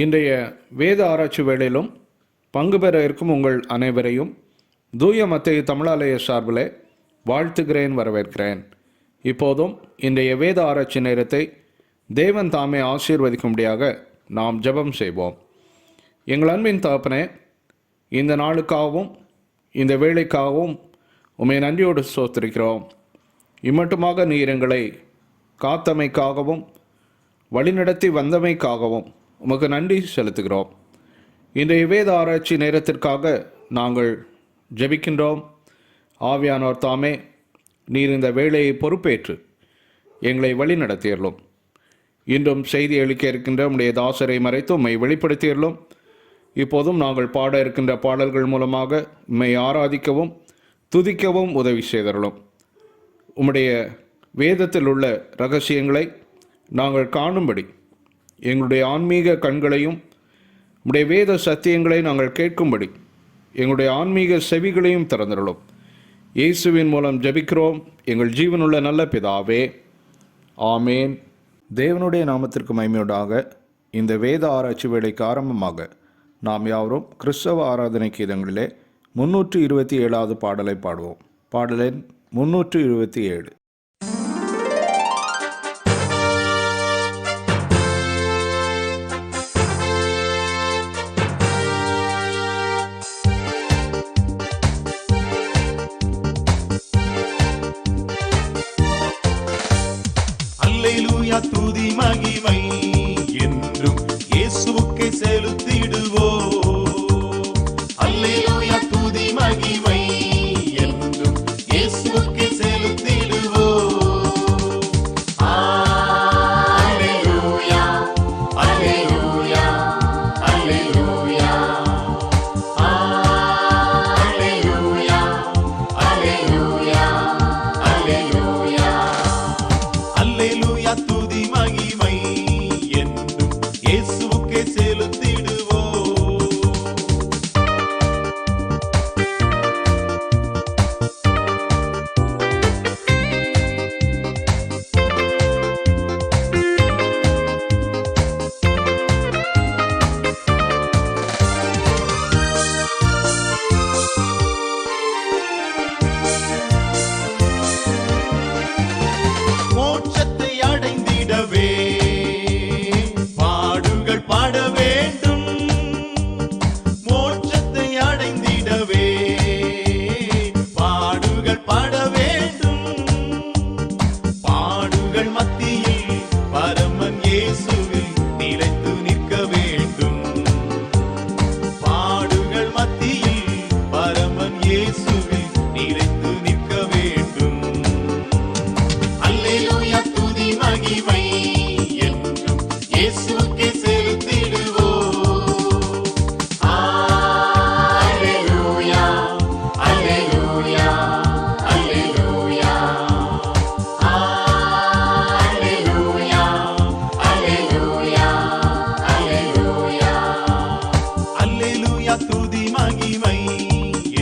இன்றைய வேத ஆராய்ச்சி வேளையிலும் பங்கு பெற இருக்கும் உங்கள் அனைவரையும் தூய மத்தேயு தமிழாலய சார்பிலே வாழ்த்துகிறேன், வரவேற்கிறேன். இப்போதும் இன்றைய வேத ஆராய்ச்சி நேரத்தை தேவன் தாமே ஆசீர்வதிக்கும்படியாக நாம் ஜெபம் செய்வோம். எங்கள் அன்பின் தகப்பனே, இந்த நாளுக்காகவும் இந்த வேளைக்காகவும் உம்மை நன்றியோடு ஸ்தோத்திரிக்கிறோம். இம்மட்டுமாக நீர் எங்களை காத்தமைக்காகவும் வழிநடத்தி வந்தமைக்காகவும் உமக்கு நன்றி செலுத்துகிறோம். இன்றைய வேத ஆராய்ச்சி நேரத்திற்காக நாங்கள் ஜெபிக்கின்றோம். ஆவியானோர் தாமே நீர் இந்த வேளையை பொறுப்பேற்று எங்களை வழி நடத்தியறலும். இன்றும் செய்தி அளிக்க இருக்கின்ற உம்முடைய தாசரை மறைத்து உம்மை வெளிப்படுத்தியறலும். இப்போதும் நாங்கள் பாட இருக்கின்ற பாடல்கள் மூலமாக உம்மை ஆராதிக்கவும் துதிக்கவும் உதவி செய்தறலும். உம்முடைய வேதத்தில் உள்ள இரகசியங்களை நாங்கள் காணும்படி எங்களுடைய ஆன்மீக கண்களையும் உம்முடைய வேத சத்தியங்களை நாங்கள் கேட்கும்படி எங்களுடைய ஆன்மீக செவிகளையும் திறந்தருளும். இயேசுவின் மூலம் ஜெபிக்கிறோம் எங்கள் ஜீவனுள்ள நல்ல பிதாவே, ஆமேன். தேவனுடைய நாமத்திற்கு மகிமையுண்டாக. இந்த வேத ஆராய்ச்சி வேலைக்கு ஆரம்பமாக நாம் யாவரும் கிறிஸ்தவ ஆராதனை கீதங்களிலே 327வது பாடலை பாடுவோம். பாடலின் 327. அல்லேலூயா, துதி மகிமை என்றும் இயேசுவுக்கே செலுத்திடுவோம். அல்லேலூயா, துதி மகிமை என்றும் இயேசுவுக்கே செலுத்திடுவோம். அல்லேலூயா, அல்லேலூயா, அல்லேலூயா, அல்லேலூயா, அல்லேலூயா, அல்லேலூயா. அல்லேலூயா, துதி மகிமை என்றும் இயேசுவுக்கே செலுத்திடுவோம். மோட்சத்தை அடைந்திடவே பாடுகள் பாட வேண்டும். மோட்சத்தை அடைந்திடவே பாடுகள் பாட வேண்டும். பாடுகள் மத்தியில் பரமன் இயேசுவில் நிலைத்து நிற்க வேண்டும். பாடுகள் மத்தியில் பரமன் இயேசுவில் நிலைத்து நிற்க வேண்டும். அல்லேலூயா, துதி மகிமை என்றும் இயேசுவுக்கே செலுத்திடுவோம். அல்லேலூயா, அல்லேலூயா, அல்லேலூயா, அல்லேலூயா, அல்லேலூயா, அல்லேலூயா. அல்லேலூயா, துதி மகிமை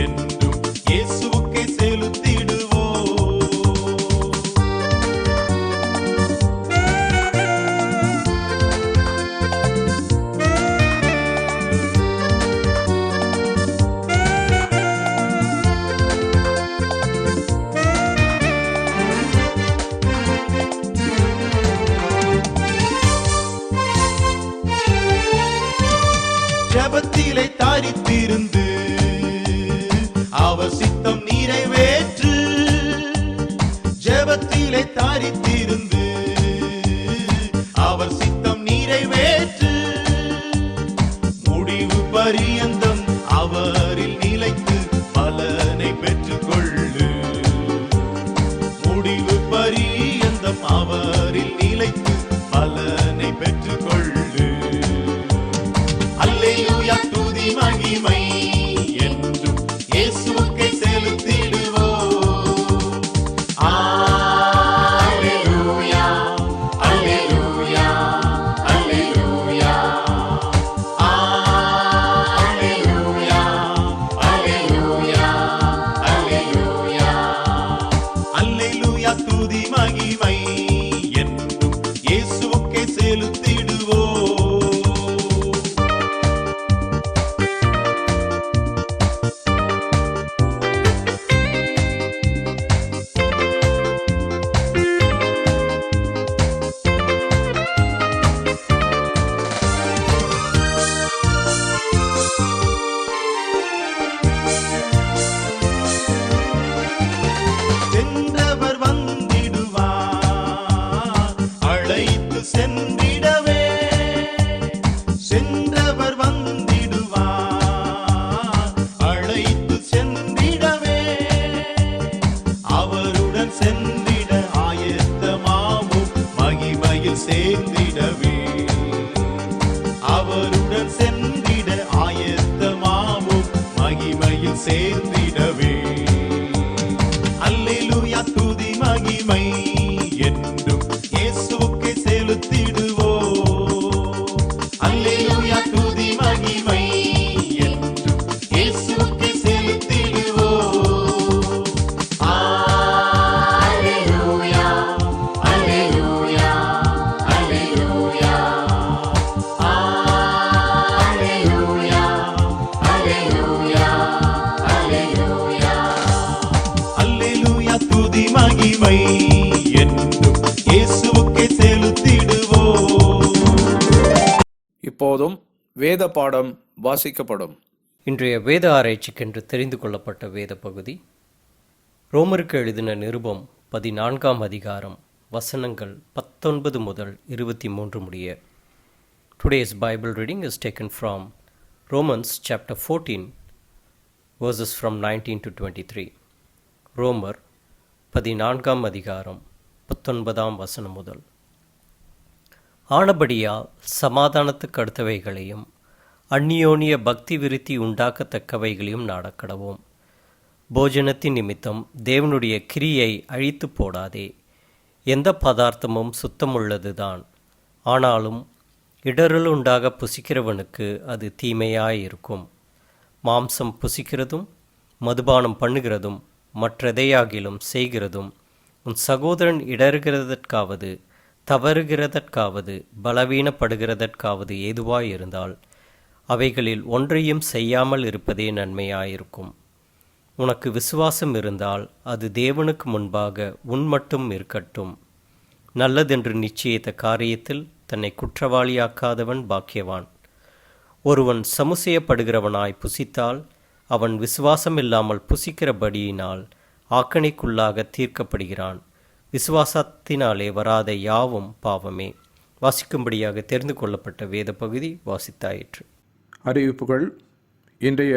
என்றும் இயேசுவுக்கே செலுத்திடுவோம். ஜெபத்திலே தாரித்திருந்து அவர் சித்தம் நிறைவேற்று. ஜெபத்திலே தாரித்திருந்து அவர் சித்தம் நிறைவேற்று. முடிவு பரியந்தம் அவரில் நிலைத்து பலனை பெற்றுக்கொள்ளு. முடிவு பரியந்தம் அவரில் நிலைத்து பலனை பெற்றுக்கொள்ளு. அல்லேலூயா, துதி மகிமை என்றும் இயேசுவுக்கே செலுத்திடுவோம். அல்லேலூயா, அல்லேலூயா, அல்லேலூயா, அல்லேலூயா, சென்றவர் வந்திடுவார் அழைத்து சென்றிடவே அவருடன் சென்றிட ஆயத்தமாவோம் மகிமையில் சேர்ந்திடவே அவருடன் சென்றிட ஆயத்தமாவோம் மகிமையில் சேர்ந்திடவே அல்லேலூயா துதி மகிமை என்றும் இயேசுவுக்கே செலுத்திடுவோம் அல்லேலூயா துதி மகிமை என்றும் இயேசுவுக்கே செலுத்திடுவோம் அல்லேலூயா அல்லேலூயா அல்லேலூயா அல்லேலூயா அல்லேலூயா அல்லேலூயா அல்லேலூயா துதி மகிமை என்றும் இயேசுவுக்கே செலுத்திடுவோம் இப்போதும் வேத பாடம் வாசிக்கப்படும். இன்றைய வேத ஆராய்ச்சிக்கென்று தெரிந்து கொள்ளப்பட்ட வேத பகுதி ரோமருக்கு எழுதின நிருபம் 14ஆம் அதிகாரம் வசனங்கள் 19 முதல் 23 முடிய. Today's Bible reading is taken from Romans chapter 14 verses from 19 to 23. ரோமர் 14ஆம் அதிகாரம் 19ஆம் வசனம் முதல். ஆனபடியால் சமாதானத்துக்கு அடுத்தவைகளையும் அந்நியோனிய பக்தி விருத்தி உண்டாக்கத்தக்கவைகளையும் நாடக்கடவோம். போஜனத்தின் நிமித்தம் தேவனுடைய கிரியை அழித்து போடாதே. எந்த பதார்த்தமும் சுத்தமுள்ளதுதான், ஆனாலும் இடறல் உண்டாக புசிக்கிறவனுக்கு அது தீமையாயிருக்கும். மாம்சம் புசிக்கிறதும் மதுபானம் பண்ணுகிறதும் மற்றெதையாகிலும் செய்கிறதும் உன் சகோதரன் இடறுகிறதற்காவது தவறுகிறதற்காவது பலவீனப்படுகிறதற்காவது ஏதுவாயிருந்தால் அவைகளில் ஒன்றையும் செய்யாமல் இருப்பதே நன்மையாயிருக்கும். உனக்கு விசுவாசம் இருந்தால் அது தேவனுக்கு முன்பாக உன்மட்டும் இருக்கட்டும். நல்லதென்று நிச்சயித்த காரியத்தில் தன்னை குற்றவாளியாக்காதவன் பாக்கியவான். ஒருவன் சமுசெய்யப்படுகிறவனாய் புசித்தால் அவன் விசுவாசம் இல்லாமல் புசிக்கிறபடியினால் ஆக்கணைக்குள்ளாக தீர்க்கப்படுகிறான். விசுவாசத்தினாலே வராத யாவும் பாவமே. வாசிக்கும்படியாக தெரிந்து கொள்ளப்பட்ட வேத பகுதி வாசித்தாயிற்று. அறிவிப்புகள். இன்றைய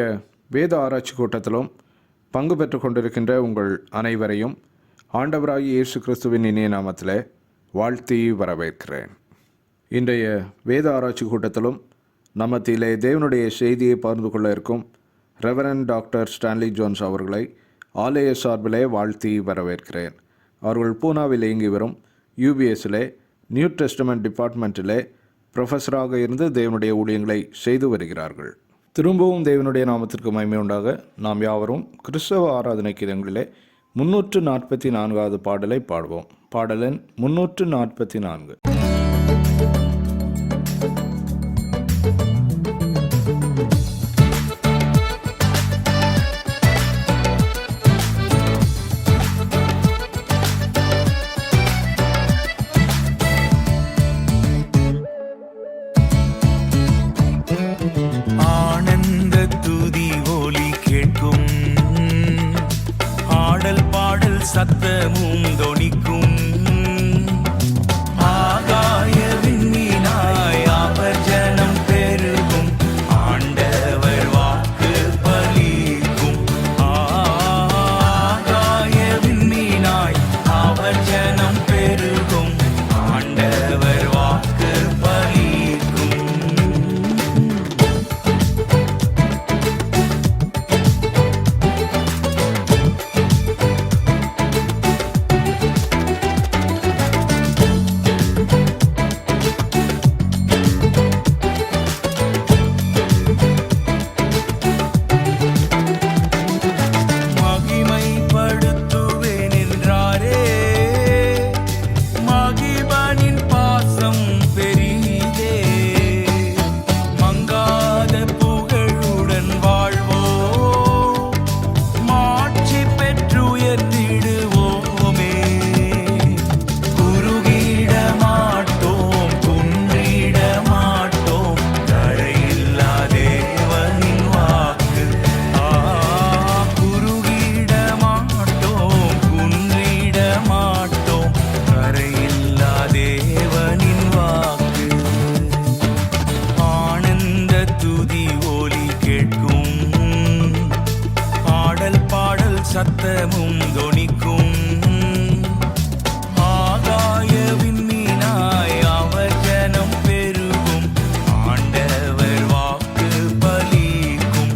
வேத ஆராய்ச்சி கூட்டத்திலும் பங்கு பெற்று கொண்டிருக்கின்ற உங்கள் அனைவரையும் ஆண்டவராகிய இயேசு கிறிஸ்துவின் இனிய நாமத்திலே வாழ்த்தி வரவேற்கிறேன். இன்றைய வேத ஆராய்ச்சி கூட்டத்திலும் நம்ம மத்தியிலே தேவனுடைய செய்தியை பகிர்ந்து கொள்ள இருக்கும் ரெவரண்ட் டாக்டர் ஸ்டான்லி ஜோன்ஸ் அவர்களை ஆலய சார்பிலே வாழ்த்தி வரவேற்கிறேன். அவர்கள் பூனாவில் இயங்கி வரும் யூபிஎஸ்ஸிலே நியூ டெஸ்டமெண்ட் டிபார்ட்மெண்ட்டிலே ப்ரொஃபஸராக இருந்து தேவனுடைய ஊழியங்களை செய்து வருகிறார்கள். திரும்பவும் தேவனுடைய நாமத்திற்கு மகிமை உண்டாக நாம் யாவரும் கிறிஸ்தவ ஆராதனை கீதங்களிலே 344வது பாடலை பாடுவோம். பாடலன் 344. சத்தமும் தொனிக்கும் ஆகாய விண்மீனாய் அவர் ஜனம் பெருகும் ஆண்டவர் வாக்கு பலிக்கும். ஆகாய விண்மீனாய் அவர் ஜனம் பெருகும் ஆண்டவர் வாக்கு பலிக்கும். சத்தமும் தொனிக்கும். ஆகாய விண்மீனாய் அவர் ஜனம் பெருகும், ஆண்டவர் வாக்கு பலிக்கும்.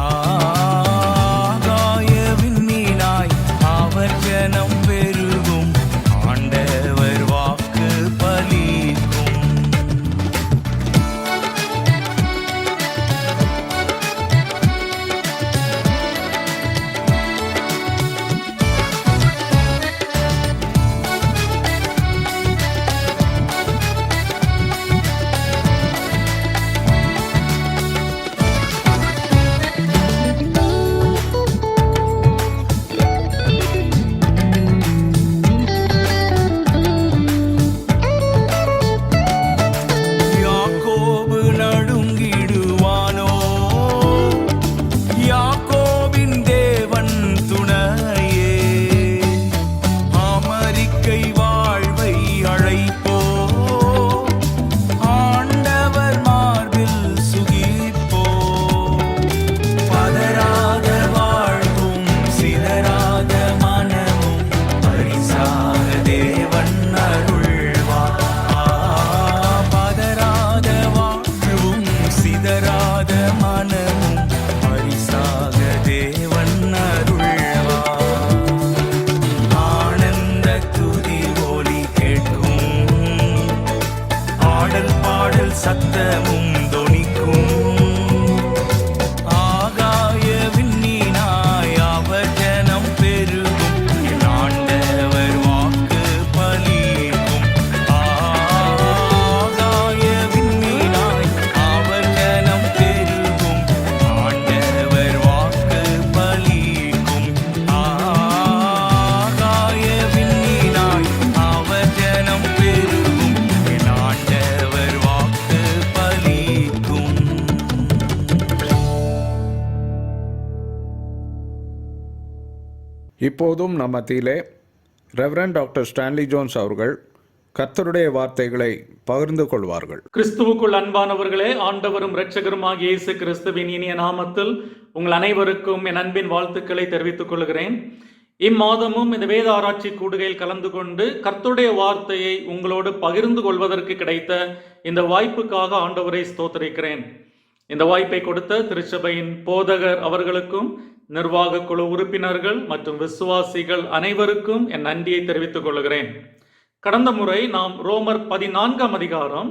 ஆகாய விண்மீனாய் அவர் ஜனம் பெருகும், ஆண்டவர் வாக்கு பலிக்கும். யாக்கோபு நடுங்கிடுவானோ, யாக்கோபின் தேவன் துணையே. அமெரிக்கை வாழ்வை அழைப்போ, ஆண்டவர் மார்பில் சுகிப்போ. பதறாத வாழ்வும் சிதறாத மனமும் பரிசாக தேவன் அருள்வார். பதறாத வாழ்வும் சிதறாத மனமும் பரிசாக தேவன் அருள்வார். ஆனந்த துதி ஒலி கேட்கும், ஆடல் பாடல் சத்தமும் தொனிக்கும். ஆகாய விண்மீனாய் அவர் ஜனம் பெருகும், என் ஆண்டவர் வாக்கு பலிக்கும். ஆகாய விண்மீனாய் அவர் ஜனம் பெருகும், ஆண்டவர் வாக்கு பலிக்கும். ஆகாய விண்மீனாய் அவர் ஜனம் பெருகும், என் ஆண்டவர் வாக்கு பலிக்கும். இப்போதும் நம் மத்தியிலே ரெவரண்ட் டாக்டர் ஸ்டான்லி ஜோன்ஸ் அவர்கள் கர்த்தருடைய வார்த்தைகளை பகிர்ந்து கொள்வார்கள். கிறிஸ்துவுக்குள் அன்பானவர்களே, ஆண்டவரும் இரட்சகருமாகிய இயேசு கிறிஸ்துவின் இனிய நாமத்தில் உங்கள் அனைவருக்கும் என் அன்பின் வாழ்த்துக்களை தெரிவித்துக் கொள்கிறேன். இம்மாதமும் இந்த வேத ஆராய்ச்சி கூடுகையில் கலந்து கொண்டு கர்த்தருடைய வார்த்தையை உங்களோடு பகிர்ந்து கொள்வதற்கு கிடைத்த இந்த வாய்ப்புக்காக ஆண்டவரை ஸ்தோத்திரிக்கிறேன். இந்த வாய்ப்பை கொடுத்த திருச்சபையின் போதகர் அவர்களுக்கும், நிர்வாக குழு உறுப்பினர்கள் மற்றும் விசுவாசிகள் அனைவருக்கும் என் நன்றியை தெரிவித்துக் கொள்கிறேன். கடந்த முறை நாம் ரோமர் 14ஆம் அதிகாரம்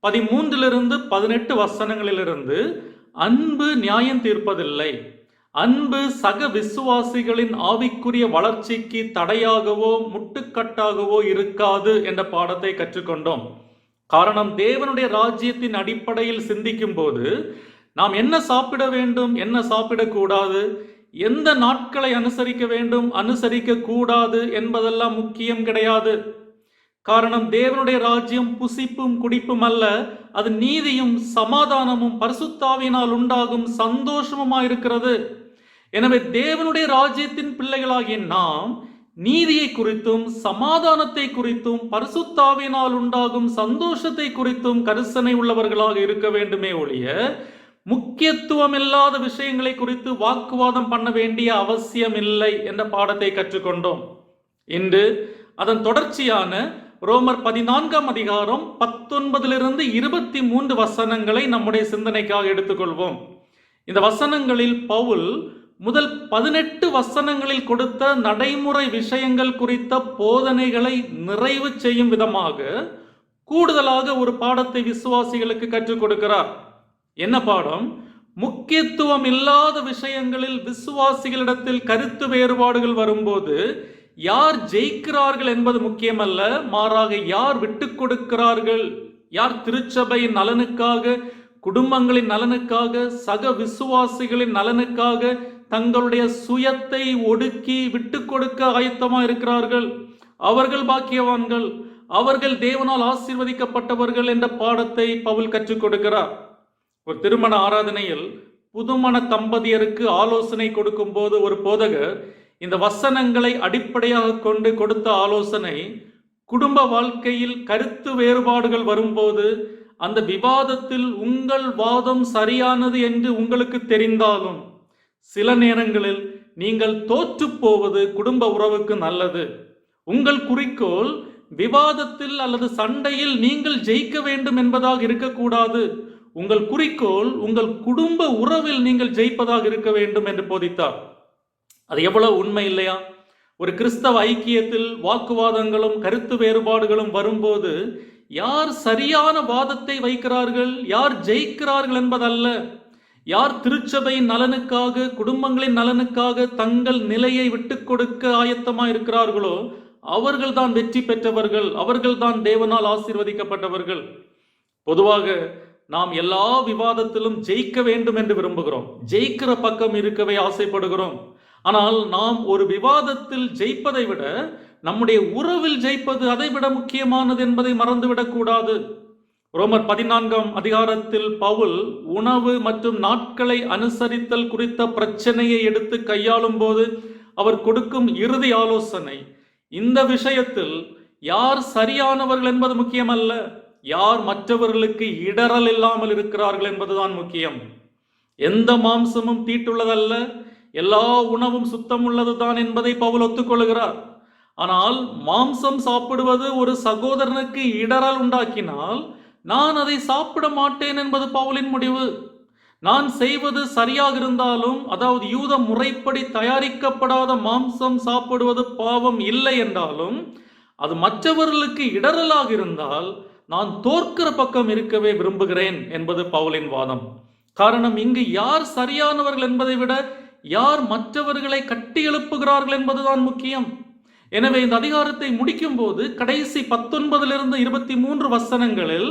13-18 வசனங்களிலிருந்து அன்பு நியாயம் தீர்ப்பதில்லை, அன்பு சக விசுவாசிகளின் ஆவிக்குரிய வளர்ச்சிக்கு தடையாகவோ முட்டுக்கட்டாகவோ இருக்காது என்ற பாடத்தை கற்றுக்கொண்டோம். காரணம், தேவனுடைய ராஜ்யத்தின் அடிப்படையில் சிந்திக்கும் போது நாம் என்ன சாப்பிட வேண்டும், என்ன சாப்பிடக்கூடாது, எந்த நாட்களை அனுசரிக்க வேண்டும், அனுசரிக்க கூடாது என்பதெல்லாம் முக்கியம் கிடையாது. காரணம், தேவனுடைய ராஜ்யம் புசிப்பும் குடிப்பும் அல்ல, அது நீதியும் சமாதானமும் பரிசுத்தாவினால் உண்டாகும் சந்தோஷமுமாயிருக்கிறது. எனவே தேவனுடைய ராஜ்யத்தின் பிள்ளைகளாகிய நாம் நீதியை குறித்தும் சமாதானத்தை குறித்தும் பரிசுத்தாவினால் உண்டாகும் சந்தோஷத்தை குறித்தும் கரிசனை உள்ளவர்களாக இருக்க வேண்டுமே ஒழிய முக்கியத்துவம் இல்லாத விஷயங்களை குறித்து வாக்குவாதம் பண்ண வேண்டிய அவசியம் இல்லை என்ற பாடத்தை கற்றுக்கொண்டோம். இன்று அதன் தொடர்ச்சியான ரோமர் 14ஆம் அதிகாரம் 19-23 வசனங்களை நம்முடைய சிந்தனைக்காக எடுத்துக்கொள்வோம். இந்த வசனங்களில் பவுல் முதல் 18 வசனங்களில் கொடுத்த நடைமுறை விஷயங்கள் குறித்த போதனைகளை நிறைவு செய்யும் விதமாக கூடுதலாக ஒரு பாடத்தை விசுவாசிகளுக்கு கற்றுக் கொடுக்கிறார். என்ன பாடம்? முக்கியத்துவம் இல்லாத விஷயங்களில் விசுவாசிகளிடத்தில் கருத்து வேறுபாடுகள் வரும்போது யார் ஜெயிக்கிறார்கள் என்பது முக்கியமல்ல, மாறாக யார் விட்டுக் கொடுக்கிறார்கள், யார் திருச்சபையின் நலனுக்காக, குடும்பங்களின் நலனுக்காக, சக விசுவாசிகளின் நலனுக்காக தங்களுடைய சுயத்தை ஒடுக்கி விட்டு கொடுக்க ஆயத்தமாக இருக்கிறார்கள், அவர்கள் பாக்கியவான்கள், அவர்கள் தேவனால் ஆசீர்வதிக்கப்பட்டவர்கள் என்ற பாடத்தை பவுல் கற்றுக் கொடுக்கிறார். ஒரு திருமண ஆராதனையில் புதுமண தம்பதியருக்கு ஆலோசனை கொடுக்கும் போது ஒரு போதகர் இந்த வசனங்களை அடிப்படையாக கொண்டு கொடுத்த ஆலோசனை, குடும்ப வாழ்க்கையில் கருத்து வேறுபாடுகள் வரும்போது அந்த விவாதத்தில் உங்கள் வாதம் சரியானது என்று உங்களுக்கு தெரிந்தாலும் சில நேரங்களில் நீங்கள் தோற்று போவது குடும்ப உறவுக்கு நல்லது. உங்கள் குறிக்கோள் விவாதத்தில் அல்லது சண்டையில் நீங்கள் ஜெயிக்க வேண்டும் என்பதாக இருக்கக்கூடாது. உங்கள் குறிக்கோள் உங்கள் குடும்ப உறவில் நீங்கள் ஜெயிப்பதாக இருக்க வேண்டும் என்று போதித்தார். அது எவ்வளவு உண்மை இல்லையா? ஒரு கிறிஸ்தவ ஐக்கியத்தில் வாக்குவாதங்களும் கருத்து வேறுபாடுகளும் வரும்போது யார் சரியான வாதத்தை வைக்கிறார்கள், யார் ஜெயிக்கிறார்கள் என்பதல்ல, யார் திருச்சபையின் நலனுக்காக, குடும்பங்களின் நலனுக்காக தங்கள் நிலையை விட்டுக் கொடுக்க ஆயத்தமாக இருக்கிறார்களோ அவர்கள்தான் வெற்றி பெற்றவர்கள், அவர்கள்தான் தேவனால் ஆசீர்வதிக்கப்பட்டவர்கள். பொதுவாக நாம் எல்லா விவாதத்திலும் ஜெயிக்க வேண்டும் என்று விரும்புகிறோம், ஜெயிக்கிற பக்கம் இருக்கவே ஆசைப்படுகிறோம். ஆனால் நாம் ஒரு விவாதத்தில் ஜெயிப்பதை விட நம்முடைய உறவில் ஜெயிப்பது அதை விட முக்கியமானது என்பதை மறந்துவிடக் கூடாது. ரோமர் 14ஆம் அதிகாரத்தில் பவுல் உணவு மற்றும் நாட்களை அனுசரித்தல் குறித்த பிரச்சனையை எடுத்து கையாளும் போது அவர் கொடுக்கும் இறுதி ஆலோசனை, இந்த விஷயத்தில் யார் சரியானவர்கள் என்பது முக்கியமல்ல, யார் மற்றவர்களுக்கு இடரல் இல்லாமல் இருக்கிறார்கள் என்பதுதான் முக்கியம். எந்த மாம்சமும் தீட்டுள்ளதல்ல, எல்லா உணவும் சுத்தம் உள்ளதுதான் என்பதை பவுல் ஒத்துக்கொள்கிறார். ஆனால் மாம்சம் சாப்பிடுவது ஒரு சகோதரனுக்கு இடரல் உண்டாக்கினால் நான் அதை சாப்பிட மாட்டேன் என்பது பவுலின் முடிவு. நான் செய்வது சரியாக இருந்தாலும், அதாவது யூத முறைப்படி தயாரிக்கப்படாத மாம்சம் சாப்பிடுவது பாவம் இல்லை என்றாலும், அது மற்றவர்களுக்கு இடரலாக இருந்தால் நான் தோற்கிற பக்கம் இருக்கவே விரும்புகிறேன் என்பது பவுலின் வாதம். காரணம், இங்கு யார் சரியானவர்கள் என்பதை விட யார் மற்றவர்களை கட்டி எழுப்புகிறார்கள் என்பதுதான் முக்கியம். எனவே இந்த அதிகாரத்தை முடிக்கும் போது கடைசி 19 23 வசனங்களில்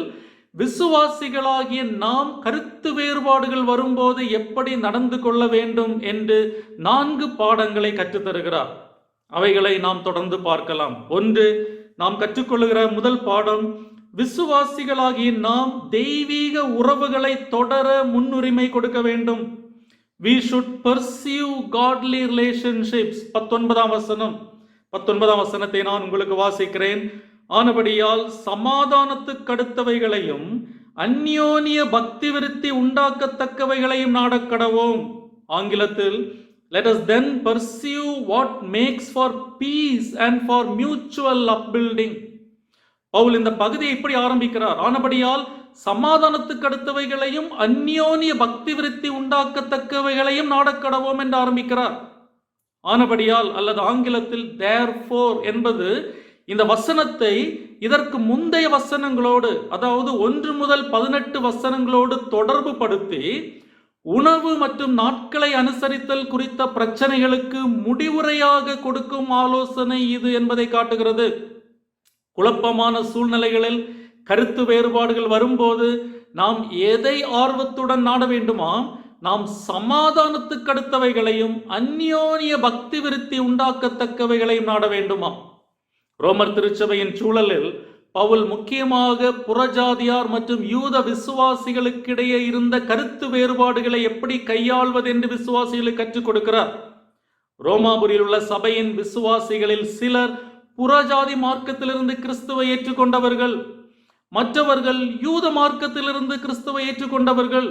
விசுவாசிகளாகிய நாம் கருத்து வேறுபாடுகள் வரும்போது எப்படி நடந்து கொள்ள வேண்டும் என்று 4 பாடங்களை கற்றுத்தருகிறார். அவைகளை நாம் தொடர்ந்து பார்க்கலாம். 1, நாம் கற்றுக்கொள்ளுகிற முதல் பாடம், விசுவாசிகளாகிய நாம் தெய்வீக உறவுகளை தொடர முன்னுரிமை கொடுக்க வேண்டும். We should pursue godly relationships. 19ஆம் வசனம். 19ஆம் வசனத்தை நான் உங்களுக்கு வாசிக்கிறேன். ஆனபடியால் சமாதானத்துக்கு அடுத்தவைகளையும் அந்யோன்ய பக்தி விருத்தி உண்டாக்கத்தக்கவைகளையும் நாடக்கடவோம். ஆங்கிலத்தில், let us then pursue what makes for peace and for mutual upbuilding. Pavul இந்த பகுதியை இப்படி ஆரம்பிக்கிறார். ஆனபடியால் சமாதானத்துக்கு அடுத்தவைகளையும் அந்யோன்ய பக்தி விருத்தி உண்டாக்கத்தக்கவைகளையும் நாடக்கடவோம் என்று ஆரம்பிக்கிறார். ஆனபடியால் அல்லது ஆங்கிலத்தில் therefore என்பது இந்த வசனத்தை இதற்கு முந்தைய வசனங்களோடு, அதாவது 1 முதல் 18 வசனங்களோடு தொடர்பு படுத்தி உணவு மற்றும் நாட்களை அனுசரித்தல் குறித்த பிரச்சனைகளுக்கு முடிவுரையாக கொடுக்கும் ஆலோசனை இது என்பதை காட்டுகிறது. குழப்பமான சூழ்நிலைகளில் கருத்து வேறுபாடுகள் வரும்போது நாம் எதை ஆர்வத்துடன் நாட வேண்டுமா? நாம் சமாதானத்துக்கு அடுத்தவைகளையும் அந்யோன்ய பக்தி விருத்தி உண்டாக்கத்தக்கவைகளையும் நாட வேண்டுமா? ரோமர் திருச்சபையின் சூழலில் பவுல் முக்கியமாக புறஜாதியார் மற்றும் யூத விசுவாசிகளுக்கிடையே இருந்த கருத்து வேறுபாடுகளை எப்படி கையாள்வது என்று விசுவாசிகளுக்கு கற்றுக் கொடுக்கிறார். ரோமாபுரியில் உள்ள சபையின் விசுவாசிகளில் சிலர் புறஜாதி மார்க்கத்திலிருந்து கிறிஸ்துவை ஏற்றுக்கொண்டவர்கள், மற்றவர்கள் யூத மார்க்கத்திலிருந்து கிறிஸ்துவை ஏற்றுக்கொண்டவர்கள்.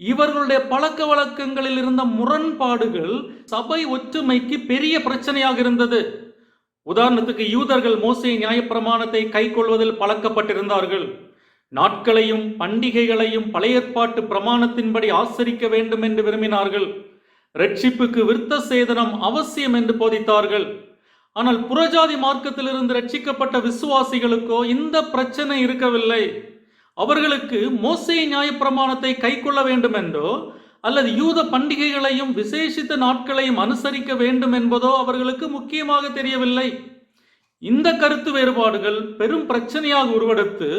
இவர்களுடைய பழக்க வழக்கங்களில் இருந்த முரண்பாடுகள் சபை ஒற்றுமைக்கு பெரிய பிரச்சனையாக இருந்தது. உதாரணத்துக்கு, யூதர்கள் மோசே நியாயப்பிரமாணத்தை கைக்கொள்வதில் பழக்கப்பட்டிருந்தார்கள். நாட்களையும் பண்டிகைகளையும் பழைய ஏற்பாட்டு பிரமாணத்தின்படி ஆசரிக்க வேண்டும் என்று விரும்பினார்கள். ரட்சிப்புக்கு விருத்த சேதனம் அவசியம் என்று போதித்தார்கள். ஆனால் புறஜாதி மார்க்கத்திலிருந்து ரட்சிக்கப்பட்ட விசுவாசிகளுக்கோ இந்த பிரச்சனை இருக்கவில்லை. அவர்களுக்கு மோசே நியாயப்பிரமாணத்தை கைக்கொள்ள வேண்டும் என்றோ அல்லது யூத பண்டிகைகளையும் விசேஷித்த நாட்களையும் அனுசரிக்க வேண்டும் என்பதோ அவர்களுக்கு முக்கியமாக தெரியவில்லை. இந்த கருத்து வேறுபாடுகள் பெரும் பிரச்சனையாக உருவெடுத்து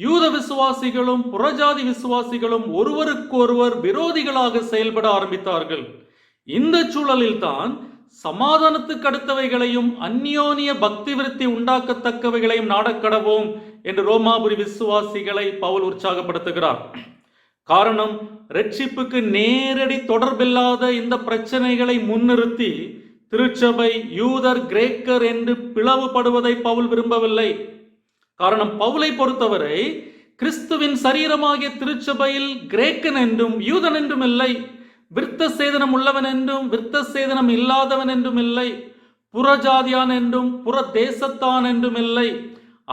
யூத விசுவாசிகளும் புறஜாதி விசுவாசிகளும் ஒருவருக்கொருவர் விரோதிகளாக செயல்பட ஆரம்பித்தார்கள். இந்த சூழலில் தான் சமாதானத்துக்கு அடுத்தவைகளையும் அந்யோன்ய பக்தி விருத்தி உண்டாக்கத்தக்கவைகளையும் நாடக்கடவோம் என்று ரோமாபுரி விசுவாசிகளை பவுல் உற்சாகப்படுத்துகிறார். காரணம், ரட்சிப்புக்கு நேரடி தொடர்பில்லாத இந்த பிரச்சனைகளை முன்னிறுத்தி திருச்சபை யூதர் கிரேக்கர் என்று பிளவுபடுவதை பவுல் விரும்பவில்லை. காரணம், பவுலை பொறுத்தவரை கிறிஸ்துவின் சரீரமாகிய திருச்சபையில் கிரேக்கன் என்றும் யூதன் என்றும் இல்லை, விருத்த சேதனம் உள்ளவன் என்றும் விருத்த சேதனம் இல்லாதவன் என்றும் இல்லை, புறஜாதியான் என்றும் புற தேசத்தான் என்றும் இல்லை,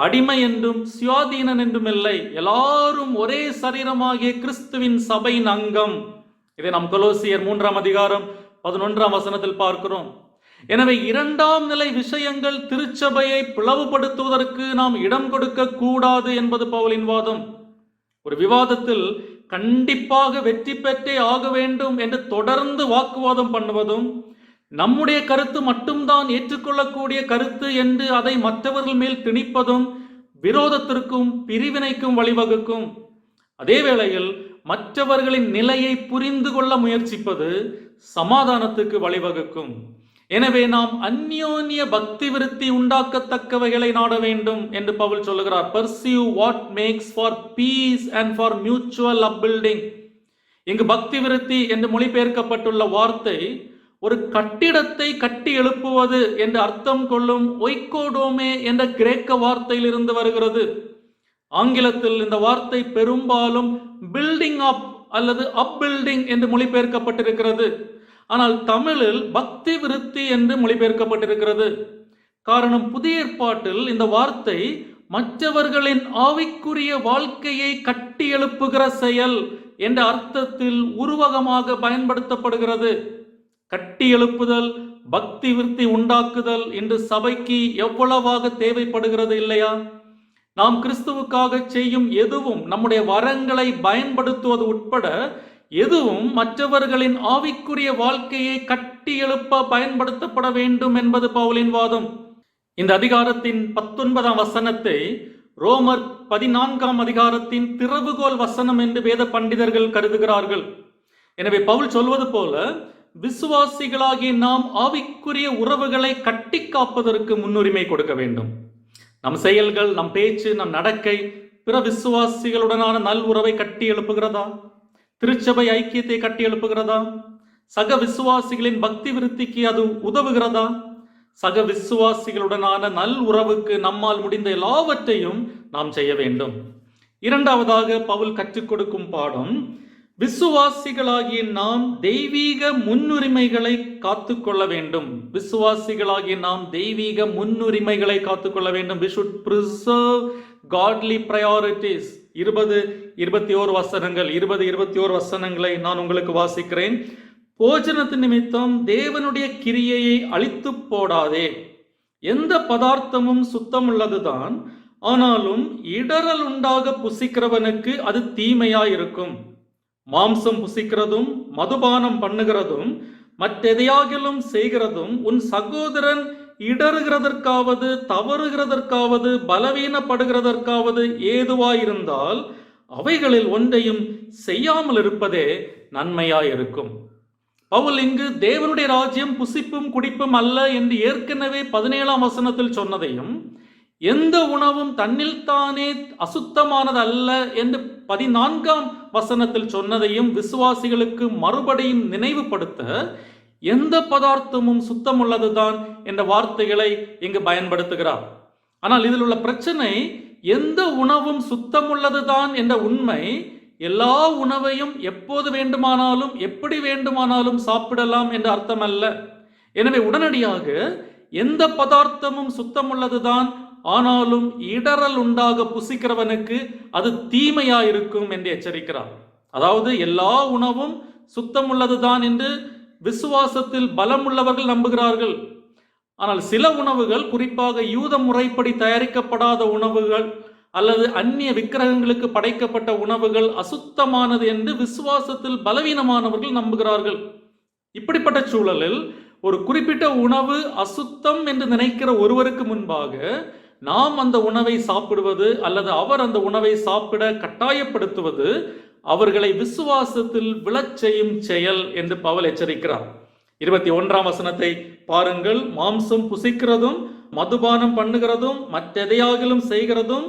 அடிமை என்றும் சுயாதீனன் என்றும் இல்லை, எல்லாரும் ஒரே சரீரமாகிய கிறிஸ்துவின் சபையின் அங்கம். இதை நாம் கொலோசியர் 3ஆம் அதிகாரம் 11ஆம் வசனத்தில் பார்க்கிறோம். எனவே 2ஆம் நிலை விஷயங்கள் திருச்சபையை பிளவுபடுத்துவதற்கு நாம் இடம் கொடுக்க கூடாது என்பது பவுலின் வாதம். ஒரு விவாதத்தில் கண்டிப்பாக வெற்றி பெற்றே ஆக வேண்டும் என்று தொடர்ந்து வாக்குவாதம் பண்ணுவதும், நம்முடைய கருத்து மட்டும்தான் ஏற்றுக்கொள்ளக்கூடிய கருத்து என்று அதை மற்றவர்கள் மேல் திணிப்பதும் விரோதத்திற்கும் பிரிவினைக்கும் வழிவகுக்கும். அதே வேளையில் மற்றவர்களின் நிலையை புரிந்து கொள்ள முயற்சிப்பது சமாதானத்துக்கு வழிவகுக்கும். எனவே நாம் அந்யோன்ய பக்தி விருத்தி உண்டாக்கத்தக்கவைகளை நாட வேண்டும் என்று பவுல் சொல்லுகிறார். Pursue what makes for peace and for mutual upbuilding. இங்கு பக்தி விருத்தி என்று மொழிபெயர்க்கப்பட்டுள்ள வார்த்தை ஒரு கட்டிடத்தை கட்டி எழுப்புவது என்று அர்த்தம் கொள்ளும் ஒய்கோடோமே என்ற கிரேக்க வார்த்தையிலிருந்து வருகிறது. ஆங்கிலத்தில் இந்த வார்த்தை பெரும்பாலும் பில்டிங் அப் அல்லது அப் பில்டிங் என்று மொழிபெயர்க்கப்பட்டிருக்கிறது. ஆனால் தமிழில் பக்தி விருத்தி என்று மொழிபெயர்க்கப்பட்டிருக்கிறது. காரணம், புதிய ஏற்பாட்டில் இந்த வார்த்தை மற்றவர்களின் ஆவிக்குரிய வாழ்க்கையை கட்டி எழுப்புகிற செயல் என்ற அர்த்தத்தில் உருவகமாக பயன்படுத்தப்படுகிறது. கட்டி எழுப்புதல், பக்தி விருத்தி உண்டாக்குதல் இன்று சபைக்கு எவ்வளவாக தேவைப்படுகிறது இல்லையா? நாம் கிறிஸ்துவுக்காக செய்யும் எதுவும், நம்முடைய வரங்களை பயன்படுத்துவது உட்பட எதுவும் மற்றவர்களின் ஆவிக்குரிய வாழ்க்கையை கட்டி எழுப்ப பயன்படுத்தப்பட வேண்டும் என்பது பவுலின் வாதம். இந்த அதிகாரத்தின் 19ஆம் வசனத்தை ரோமர் 14ஆம் அதிகாரத்தின் திறவுகோல் வசனம் என்று வேத பண்டிதர்கள் கருதுகிறார்கள். எனவே பவுல் சொல்வது போல விசுவாசிகளாகிய நாம் ஆவிக்குரிய உறவுகளை கட்டி காப்பதற்கு முன்னுரிமை கொடுக்க வேண்டும். நம் செயல்கள், நம் பேச்சு, நம் நடக்கை பிற விசுவாசிகளுடனான நல் உறவை கட்டி எழுப்புகிறதா? திருச்சபை ஐக்கியத்தை கட்டி எழுப்புகிறதா? சக விசுவாசிகளின் பக்தி விருத்திக்கு அது உதவுகிறதா? சக விசுவாசிகளுடனான நல் உறவுக்கு நம்மால் முடிந்த எல்லாவற்றையும் நாம் செய்ய வேண்டும். இரண்டாவதாக பவுல் கற்றுக் கொடுக்கும் பாடம், விசுவாசிகளாகிய நாம் தெய்வீக முன்னுரிமைகளை காத்துக்கொள்ள வேண்டும். விசுவாசிகளாகிய நாம் தெய்வீக முன்னுரிமைகளை காத்துக்கொள்ள வேண்டும். We should preserve godly priorities. 20-21 வசனங்கள், 20-21 வசனங்களை நான் உங்களுக்கு வாசிக்கிறேன். போஜனத்தின் நிமித்தம் தேவனுடைய கிரியையை அழித்து போடாதே. எந்த பதார்த்தமும் சுத்தம் உள்ளதுதான், ஆனாலும் இடரல் உண்டாக புசிக்கிறவனுக்கு அது தீமையாயிருக்கும். மாம்சம் புசிக்கிறதும் மதுபானம் பண்ணுகிறதும் மற்றெதையாகிலும் செய்கிறதும் உன் சகோதரன் இடறுகிறதற்காவது தவறுகிறதற்காவது பலவீனப்படுகிறதற்காவது ஏதுவாயிருந்தால் அவைகளில் ஒன்றையும் செய்யாமல் இருப்பதே நன்மையாயிருக்கும். பவுல் இங்கு தேவனுடைய ராஜ்யம் புசிப்பும் குடிப்பும் அல்ல என்று ஏற்கனவே 17ஆம் வசனத்தில் சொன்னதையும், எந்த உணவும் தன்னில் தானே அசுத்தமானது அல்ல என்று 14ஆம் வசனத்தில் சொன்னதையும் விசுவாசிகளுக்கு மறுபடியும் நினைவுபடுத்த, எந்த பதார்த்தமும் சுத்தமுள்ளதுதான் என்ற வார்த்தைகளை இங்கு பயன்படுத்துகிறார். ஆனால் இதில் உள்ள பிரச்சனை, எந்த உணவும் சுத்தமுள்ளதுதான் என்ற உண்மை எல்லா உணவையும் எப்போது வேண்டுமானாலும் எப்படி வேண்டுமானாலும் சாப்பிடலாம் என்ற அர்த்தம் அல்ல. எனவே உடனடியாக எந்த பதார்த்தமும் சுத்தமுள்ளதுதான், ஆனாலும் இடரல் உண்டாக புசிக்கிறவனுக்கு அது தீமையாயிருக்கும் என்று எச்சரிக்கிறார். அதாவது எல்லா உணவும் சுத்தமுள்ளதுதான் என்று விசுவாசத்தில் பலம் உள்ளவர்கள் நம்புகிறார்கள். ஆனால் சில உணவுகள், குறிப்பாக யூத முறைப்படி தயாரிக்கப்படாத உணவுகள் அல்லது அந்நிய விக்கிரகங்களுக்கு படைக்கப்பட்ட உணவுகள் அசுத்தமானது என்று விசுவாசத்தில் பலவீனமானவர்கள் நம்புகிறார்கள். இப்படிப்பட்ட சூழலில் ஒரு குறிப்பிட்ட உணவு அசுத்தம் என்று நினைக்கிற ஒருவருக்கு முன்பாக நாம் அந்த உணவை சாப்பிடுவது அல்லது அவர் அந்த உணவை சாப்பிட கட்டாயப்படுத்துவது அவர்களை விசுவாசத்தில் விழச் செய்யும் செயல் என்று பவுல் எச்சரிக்கிறார். 21ஆம் வசனத்தை பாருங்கள். மாம்சம் புசிக்கிறதும் மதுபானம் பண்ணுகிறதும் மற்றெதையாகிலும் செய்கிறதும்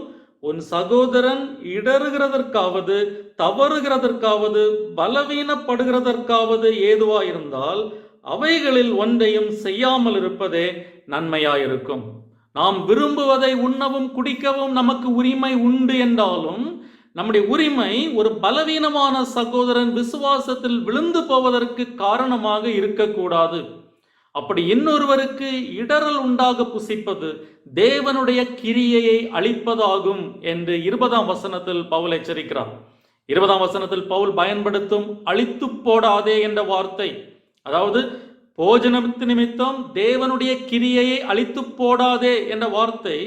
உன் சகோதரன் இடறுகிறதற்காவது தவறுகிறதற்காவது பலவீனப்படுகிறதற்காவது ஏதுவாயிருந்தால் அவைகளில் ஒன்றையும் செய்யாமல் இருப்பதே நன்மையாயிருக்கும். நாம் விரும்புவதை உண்ணவும் குடிக்கவும் நமக்கு உரிமை உண்டு என்றாலும் நம்முடைய உரிமை ஒரு பலவீனமான சகோதரன் விசுவாசத்தில் விழுந்து போவதற்கு காரணமாக இருக்கக்கூடாது. அப்படி இன்னொருவருக்கு இடரல் உண்டாக புசிப்பது தேவனுடைய கிரியையை அழிப்பதாகும் என்று 20ஆம் வசனத்தில் பவுல் எச்சரிக்கிறார். 20ஆம் வசனத்தில் பவுல் பயன்படுத்தும் அழித்து போடாதே என்ற வார்த்தை, அதாவது போஜனத்து நிமித்தம் தேவனுடைய கிரியையை அழித்து போடாதே என்ற வார்த்தை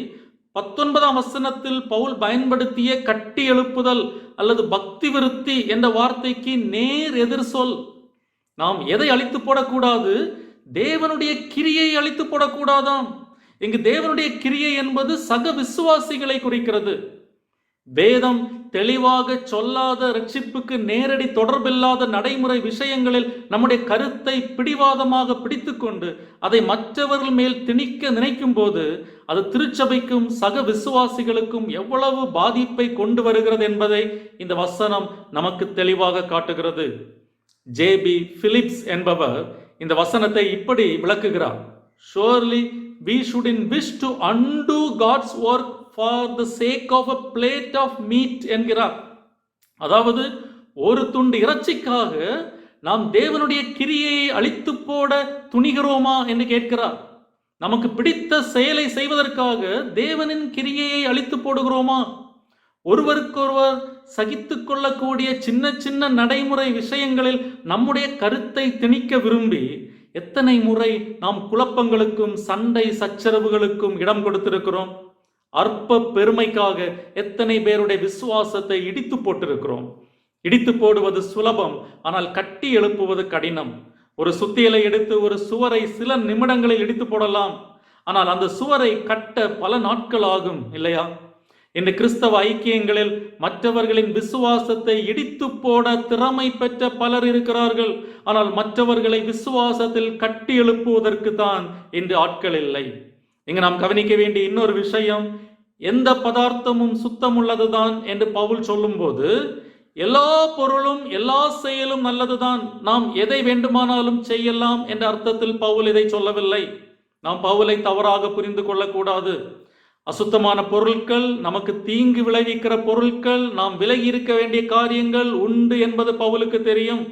19ஆம் வசனத்தில் பவுல் பயன்படுத்திய கட்டி எழுப்புதல் அல்லது பக்தி விருத்தி என்ற வார்த்தைக்கு நேர் எதிர் சொல். நாம் எதை அழித்து போடக்கூடாது? தேவனுடைய கிரியை அழித்து போடக்கூடாதாம். இங்கு தேவனுடைய கிரியை என்பது சக விசுவாசிகளை குறிக்கிறது. வேதம் தெளிவாக சொல்லாத, ரட்சிப்புக்கு நேரடி தொடர்பில்லாத நடைமுறை விஷயங்களில் நம்முடைய கருத்தை பிடிவாதமாக பிடித்துக்கொண்டு அதை மற்றவர்கள் மேல் திணிக்க நினைக்கும் போது அது திருச்சபைக்கும் சக விசுவாசிகளுக்கும் எவ்வளவு பாதிப்பை கொண்டு வருகிறது என்பதை இந்த வசனம் நமக்கு தெளிவாக காட்டுகிறது. ஜே.பி. பிலிப்ஸ் என்பவர் இந்த வசனத்தை இப்படி விளக்குகிறார். Surely we shouldn't wish to undo God's work for the sake of a plate of meat என்கிறார். அதாவது ஒரு துண்டு இறைச்சிக்காக நாம் தேவனுடைய கிரியையை அழித்து போட துணிகிறோமா என்று கேட்கிறார். நமக்கு பிடித்த செயலை செய்வதற்காக தேவனின் கிரியையை அழித்து போடுகிறோமா? ஒருவருக்கொருவர் சகித்து கொள்ளக்கூடிய சின்ன சின்ன நடைமுறை விஷயங்களில் நம்முடைய கருத்தை திணிக்க விரும்பி எத்தனை முறை நாம் குழப்பங்களுக்கும் சண்டை சச்சரவுகளுக்கும் இடம் கொடுத்திருக்கிறோம். அற்ப பெருமைக்காக எத்தனை பேருடைய விசுவாசத்தை இடித்து போட்டிருக்கிறோம். இடித்து போடுவது சுலபம், ஆனால் கட்டி எழுப்புவது கடினம். ஒரு சுத்தியலை எடுத்து ஒரு சுவரை சில நிமிடங்களில் இடித்து போடலாம், ஆனால் அந்த சுவரை கட்ட பல நாட்கள் ஆகும், இல்லையா? இன்று கிறிஸ்தவ ஐக்கியங்களில் மற்றவர்களின் விசுவாசத்தை இடித்து போட திறமை பெற்ற பலர் இருக்கிறார்கள். ஆனால் மற்றவர்களை விசுவாசத்தில் கட்டி எழுப்புவதற்கு தான் இன்று ஆட்கள் இல்லை. இங்கு நாம் கவனிக்க வேண்டிய இன்னொரு விஷயம், எந்த பதார்த்தமும் சுத்தமுள்ளதுதான் என்று பவுல் சொல்லும்போது எல்லா பொருளும் எல்லா செயலும் நல்லதுதான், நாம் எதை வேண்டுமானாலும் செய்யலாம் என்ற அர்த்தத்தில் பவுல் இதை சொல்லவில்லை. நாம் பவுலை தவறாக புரிந்து கொள்ளக்கூடாது. அசுத்தமான பொருட்கள், நமக்கு தீங்கு விளைவிக்கிற பொருட்கள், நாம் விலகி இருக்க வேண்டிய காரியங்கள் உண்டு என்பது பவுலுக்கு தெரியும்.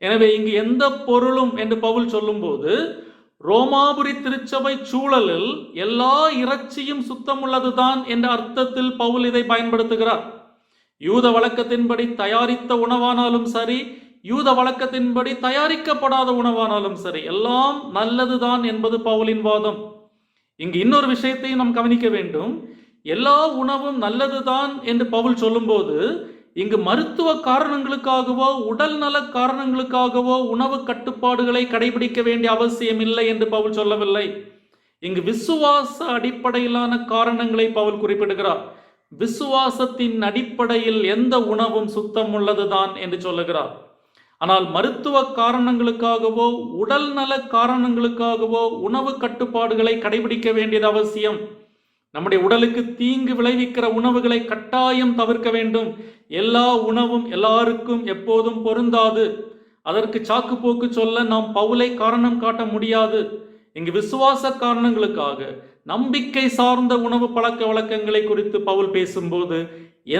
எனவே இங்கு எந்த பொருளும் என்று பவுல் சொல்லும்போது ரோமாபுரி திருச்சபை சூழலில் எல்லா இறைச்சியும் சுத்தமுள்ளதுதான் என்ற அர்த்தத்தில் பவுல் இதை பயன்படுத்துகிறார். யூத வழக்கத்தின்படி தயாரித்த உணவானாலும் சரி, யூத வழக்கத்தின்படி தயாரிக்கப்படாத உணவானாலும் சரி, எல்லாம் நல்லதுதான் என்பது பவுலின் வாதம். இங்கு இன்னொரு விஷயத்தையும் நாம் கவனிக்க வேண்டும். எல்லா உணவும் நல்லதுதான் என்று பவுல் சொல்லும்போது இங்கு மருத்துவ காரணங்களுக்காகவோ உடல் நல காரணங்களுக்காகவோ உணவு கட்டுப்பாடுகளை கடைபிடிக்க வேண்டிய அவசியம் இல்லை என்று பவுல் சொல்லவில்லை. இங்கு விசுவாச அடிப்படையிலான காரணங்களை பவுல் குறிப்பிடுகிறார். விசுவாசத்தின் அடிப்படையில் எந்த உணவும் சுத்தம் உள்ளதுதான் என்று சொல்லுகிறார். ஆனால் மருத்துவ காரணங்களுக்காகவோ உடல் நல காரணங்களுக்காகவோ உணவு கட்டுப்பாடுகளை கடைபிடிக்க வேண்டியது அவசியம். நம்முடைய உடலுக்கு தீங்கு விளைவிக்கிற உணவுகளை கட்டாயம் தவிர்க்க வேண்டும். எல்லா உணவும் எல்லாருக்கும் எப்போதும் பொருந்தாது. அதற்கு சாக்கு போக்கு சொல்ல நாம் பவுலை காரணம் காட்ட முடியாது. இங்கு விசுவாச காரணங்களுக்காக நம்பிக்கை சார்ந்த உணவு பழக்க வழக்கங்களை குறித்து பவுல் பேசும்போது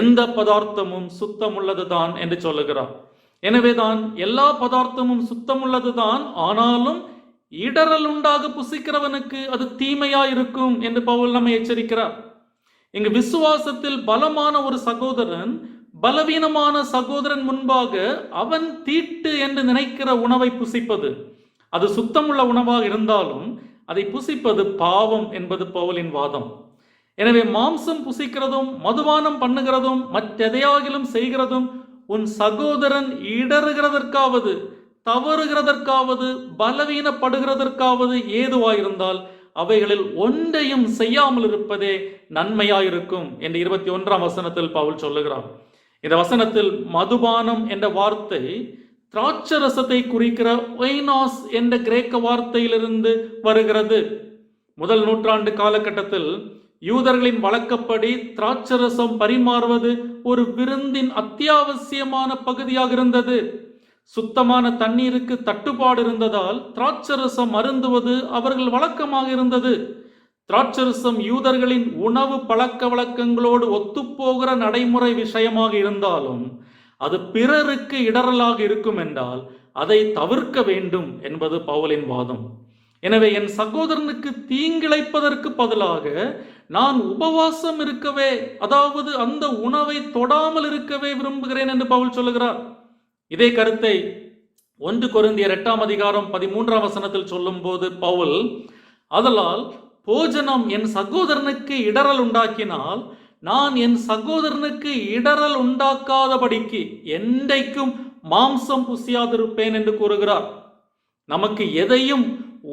எந்த பதார்த்தமும் சுத்தமுள்ளதுதான் என்று சொல்லுகிறார். எனவேதான் எல்லா பதார்த்தமும் சுத்தமுள்ளதுதான், ஆனாலும் இடரல் உண்டாக புசிக்கிறவனுக்கு அது தீமையா இருக்கும் என்று பவுல் நம்மை எச்சரிக்கிறார். இங்கு விசுவாசத்தில் பலமான ஒரு சகோதரன் பலவீனமான சகோதரன் முன்பாக அவன் தீட்டு என்று நினைக்கிற உணவை புசிப்பது, அது சுத்தமுள்ள உணவாக இருந்தாலும் அதை புசிப்பது பாவம் என்பது பவுலின் வாதம். எனவே மாம்சம் புசிக்கிறதும் மதுபானம் பண்ணுகிறதும் மற்றெதையாகிலும் செய்கிறதும் உன் சகோதரன் இடறுகிறதற்காவது தவறுகிறதற்காவது பலவீனப்படுகிறதற்காவது ஏதுவாயிருந்தால் அவைகளில் ஒன்றையும் செய்யாமல் இருப்பதே நன்மையாயிருக்கும் என்று 21ஆம் வசனத்தில் பவுல் சொல்லுகிறார். இந்த வசனத்தில் மதுபானம் என்ற வார்த்தை திராட்சரசத்தை குறிக்கிற ஒய்னாஸ் என்ற கிரேக்க வார்த்தையிலிருந்து வருகிறது. முதல் நூற்றாண்டு காலகட்டத்தில் யூதர்களின் வழக்கப்படி திராட்சரசம் பரிமாறுவது ஒரு விருந்தின் அத்தியாவசியமான பகுதியாக இருந்தது. சுத்தமான தண்ணீருக்கு தட்டுப்பாடு இருந்ததால் திராட்சரசம் அருந்துவது அவர்கள் வழக்கமாக இருந்தது. திராட்சரசம் யூதர்களின் உணவு பழக்க வழக்கங்களோடு ஒத்துப்போகிற நடைமுறை விஷயமாக இருந்தாலும் அது பிறருக்கு இடரலாக இருக்கும் என்றால் அதை தவிர்க்க வேண்டும் என்பது பவுலின் வாதம். எனவே என் சகோதரனுக்கு தீங்கிழைப்பதற்கு பதிலாக நான் உபவாசம் இருக்கவே, அதாவது அந்த உணவை தொடாமல் இருக்கவே விரும்புகிறேன் என்று பவுல் சொல்லுகிறார். இதே கருத்தை 1 கொரிந்தியர் 8:13 சொல்லும் போது பவுல், ஆதலால் போஜனம் என் சகோதரனுக்கு இடரல் உண்டாக்கினால் நான் என் சகோதரனுக்கு இடரல் உண்டாக்காதபடிக்கு என்றைக்கும் மாம்சம் புசியாதிருப்பேன் என்று கூறுகிறார். நமக்கு எதையும்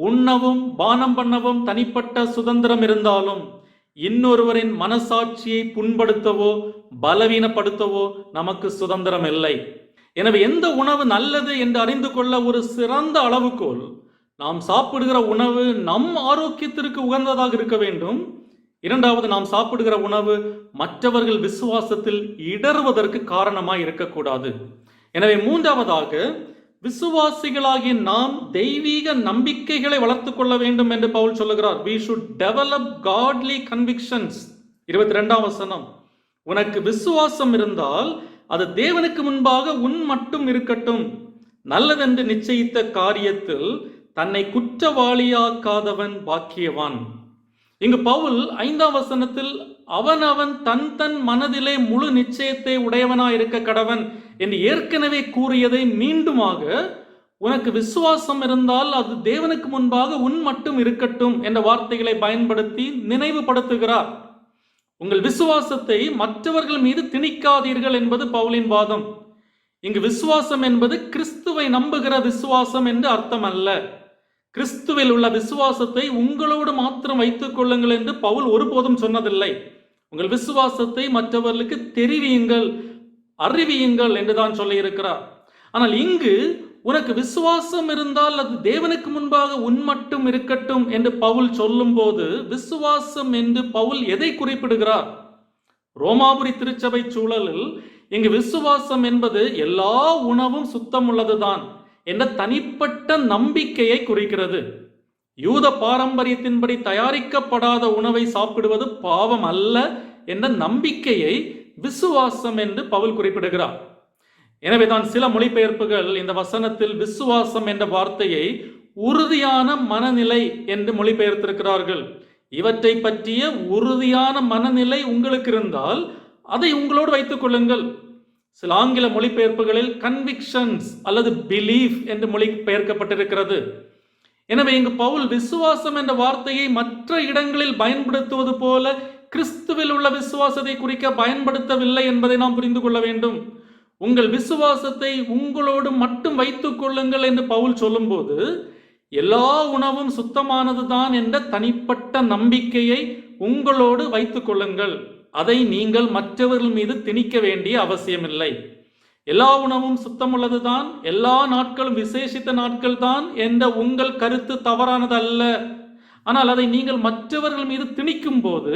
உண்ணவும் பானம் பண்ணவும் தனிப்பட்ட சுதந்திரம் இருந்தாலும் இன்னொருவரின் மனசாட்சியை புண்படுத்தவோ பலவீனப்படுத்தவோ நமக்கு சுதந்திரம் இல்லை. எனவே எந்த உணவு நல்லது என்று அறிந்து கொள்ள ஒரு சிறந்த அளவுகோல், நாம் சாப்பிடுகிற உணவு நம் ஆரோக்கியத்திற்கு உகந்ததாக இருக்க வேண்டும். இரண்டாவது, நாம் சாப்பிடுகிற உணவு மற்றவர்கள் விசுவாசத்தில் இடறுவதற்கு காரணமாய் இருக்கக்கூடாது. எனவே மூன்றாவதாக, விசுவாசிகளாகிய நாம் தெய்வீக நம்பிக்கைகளை வளர்த்துக் கொள்ள வேண்டும் என்று பவுல் சொல்லுகிறார். We should develop godly convictions. 22 உனக்கு விசுவாசம் இருந்தால் அது தேவனுக்கு முன்பாக உன் மட்டும் இருக்கட்டும். நல்லதென்று நிச்சயித்த காரியத்தில் தன்னை குற்றவாளியாக்காதவன் பாக்கியவான். இங்கு பவுல் 5 அவன் தன் மனதிலே முழு நிச்சயத்தை உடையவனாயிருக்க கடவன் என்று ஏற்கனவே கூறியதை மீண்டுமாக, உனக்கு விசுவாசம் இருந்தால் அது தேவனுக்கு முன்பாக உன் மட்டும் இருக்கட்டும் என்ற வார்த்தைகளை பயன்படுத்தி நினைவுபடுத்துகிறார். உங்கள் விசுவாசத்தை மற்றவர்கள் மீது திணிக்காதீர்கள் என்பது பவுலின் வாதம். இங்கு விசுவாசம் என்பது கிறிஸ்துவை நம்புகிற விசுவாசம் என்று அர்த்தம் அல்ல. கிறிஸ்துவில் உள்ள விசுவாசத்தை உங்களோடு மாத்திரம் வைத்துக் கொள்ளுங்கள் என்று பவுல் ஒருபோதும் சொன்னதில்லை. உங்கள் விசுவாசத்தை மற்றவர்களுக்கு தெரிவியுங்கள், அறிவியுங்கள் என்றுதான் சொல்லி இருக்கிறார். ஆனால் இங்கு உனக்கு விசுவாசம் இருந்தால் அது தேவனுக்கு முன்பாக உன் மட்டும் இருக்கட்டும் என்று பவுல் சொல்லும் போது, விசுவாசம் என்று பவுல் எதை குறிப்பிடுகிறார்? ரோமாபுரி திருச்சபை சூழலில் இங்கு விசுவாசம் என்பது எல்லா உணவும் சுத்தம் உள்ளதுதான் என்ற தனிப்பட்ட நம்பிக்கையை குறிக்கிறது. யூத பாரம்பரியத்தின்படி தயாரிக்கப்படாத உணவை சாப்பிடுவது பாவம் அல்ல என்ற நம்பிக்கையை விசுவாசம் என்று பவுல் குறிப்பிடுகிறார். எனவே தான் சில மொழிபெயர்ப்புகள் இந்த வசனத்தில் விசுவாசம் என்ற வார்த்தையை உறுதியான மனநிலை என்று மொழிபெயர்த்திருக்கிறார்கள். இவற்றை பற்றிய உறுதியான மனநிலை உங்களுக்கு இருந்தால் அதை உங்களோடு வைத்துக் கொள்ளுங்கள். சில ஆங்கில மொழிபெயர்ப்புகளில் கன்விக்ஷன்ஸ் அல்லது பிலீஃப் என்று மொழிபெயர்க்கப்பட்டிருக்கிறது. எனவே இங்கு பவுல் விசுவாசம் என்ற வார்த்தையை மற்ற இடங்களில் பயன்படுத்துவது போல கிறிஸ்துவில் உள்ள விசுவாசத்தை குறிக்க பயன்படுத்தவில்லை என்பதை நாம் புரிந்து கொள்ள வேண்டும். உங்கள் விசுவாசத்தை உங்களோடு மட்டும் வைத்துக் கொள்ளுங்கள் என்று பவுல் சொல்லும்போது, எல்லா உணவும் சுத்தமானதுதான் என்ற தனிப்பட்ட நம்பிக்கையை உங்களோடு வைத்துக் கொள்ளுங்கள். அதை நீங்கள் மற்றவர்கள் மீது திணிக்க வேண்டிய அவசியமில்லை. எல்லா உணவும் சுத்தமுள்ளதுதான், எல்லா நாட்களும் விசேஷித்த நாட்கள் தான் என்ற உங்கள் கருத்து தவறானது அல்ல. ஆனால் அதை நீங்கள் மற்றவர்கள் மீது திணிக்கும் போது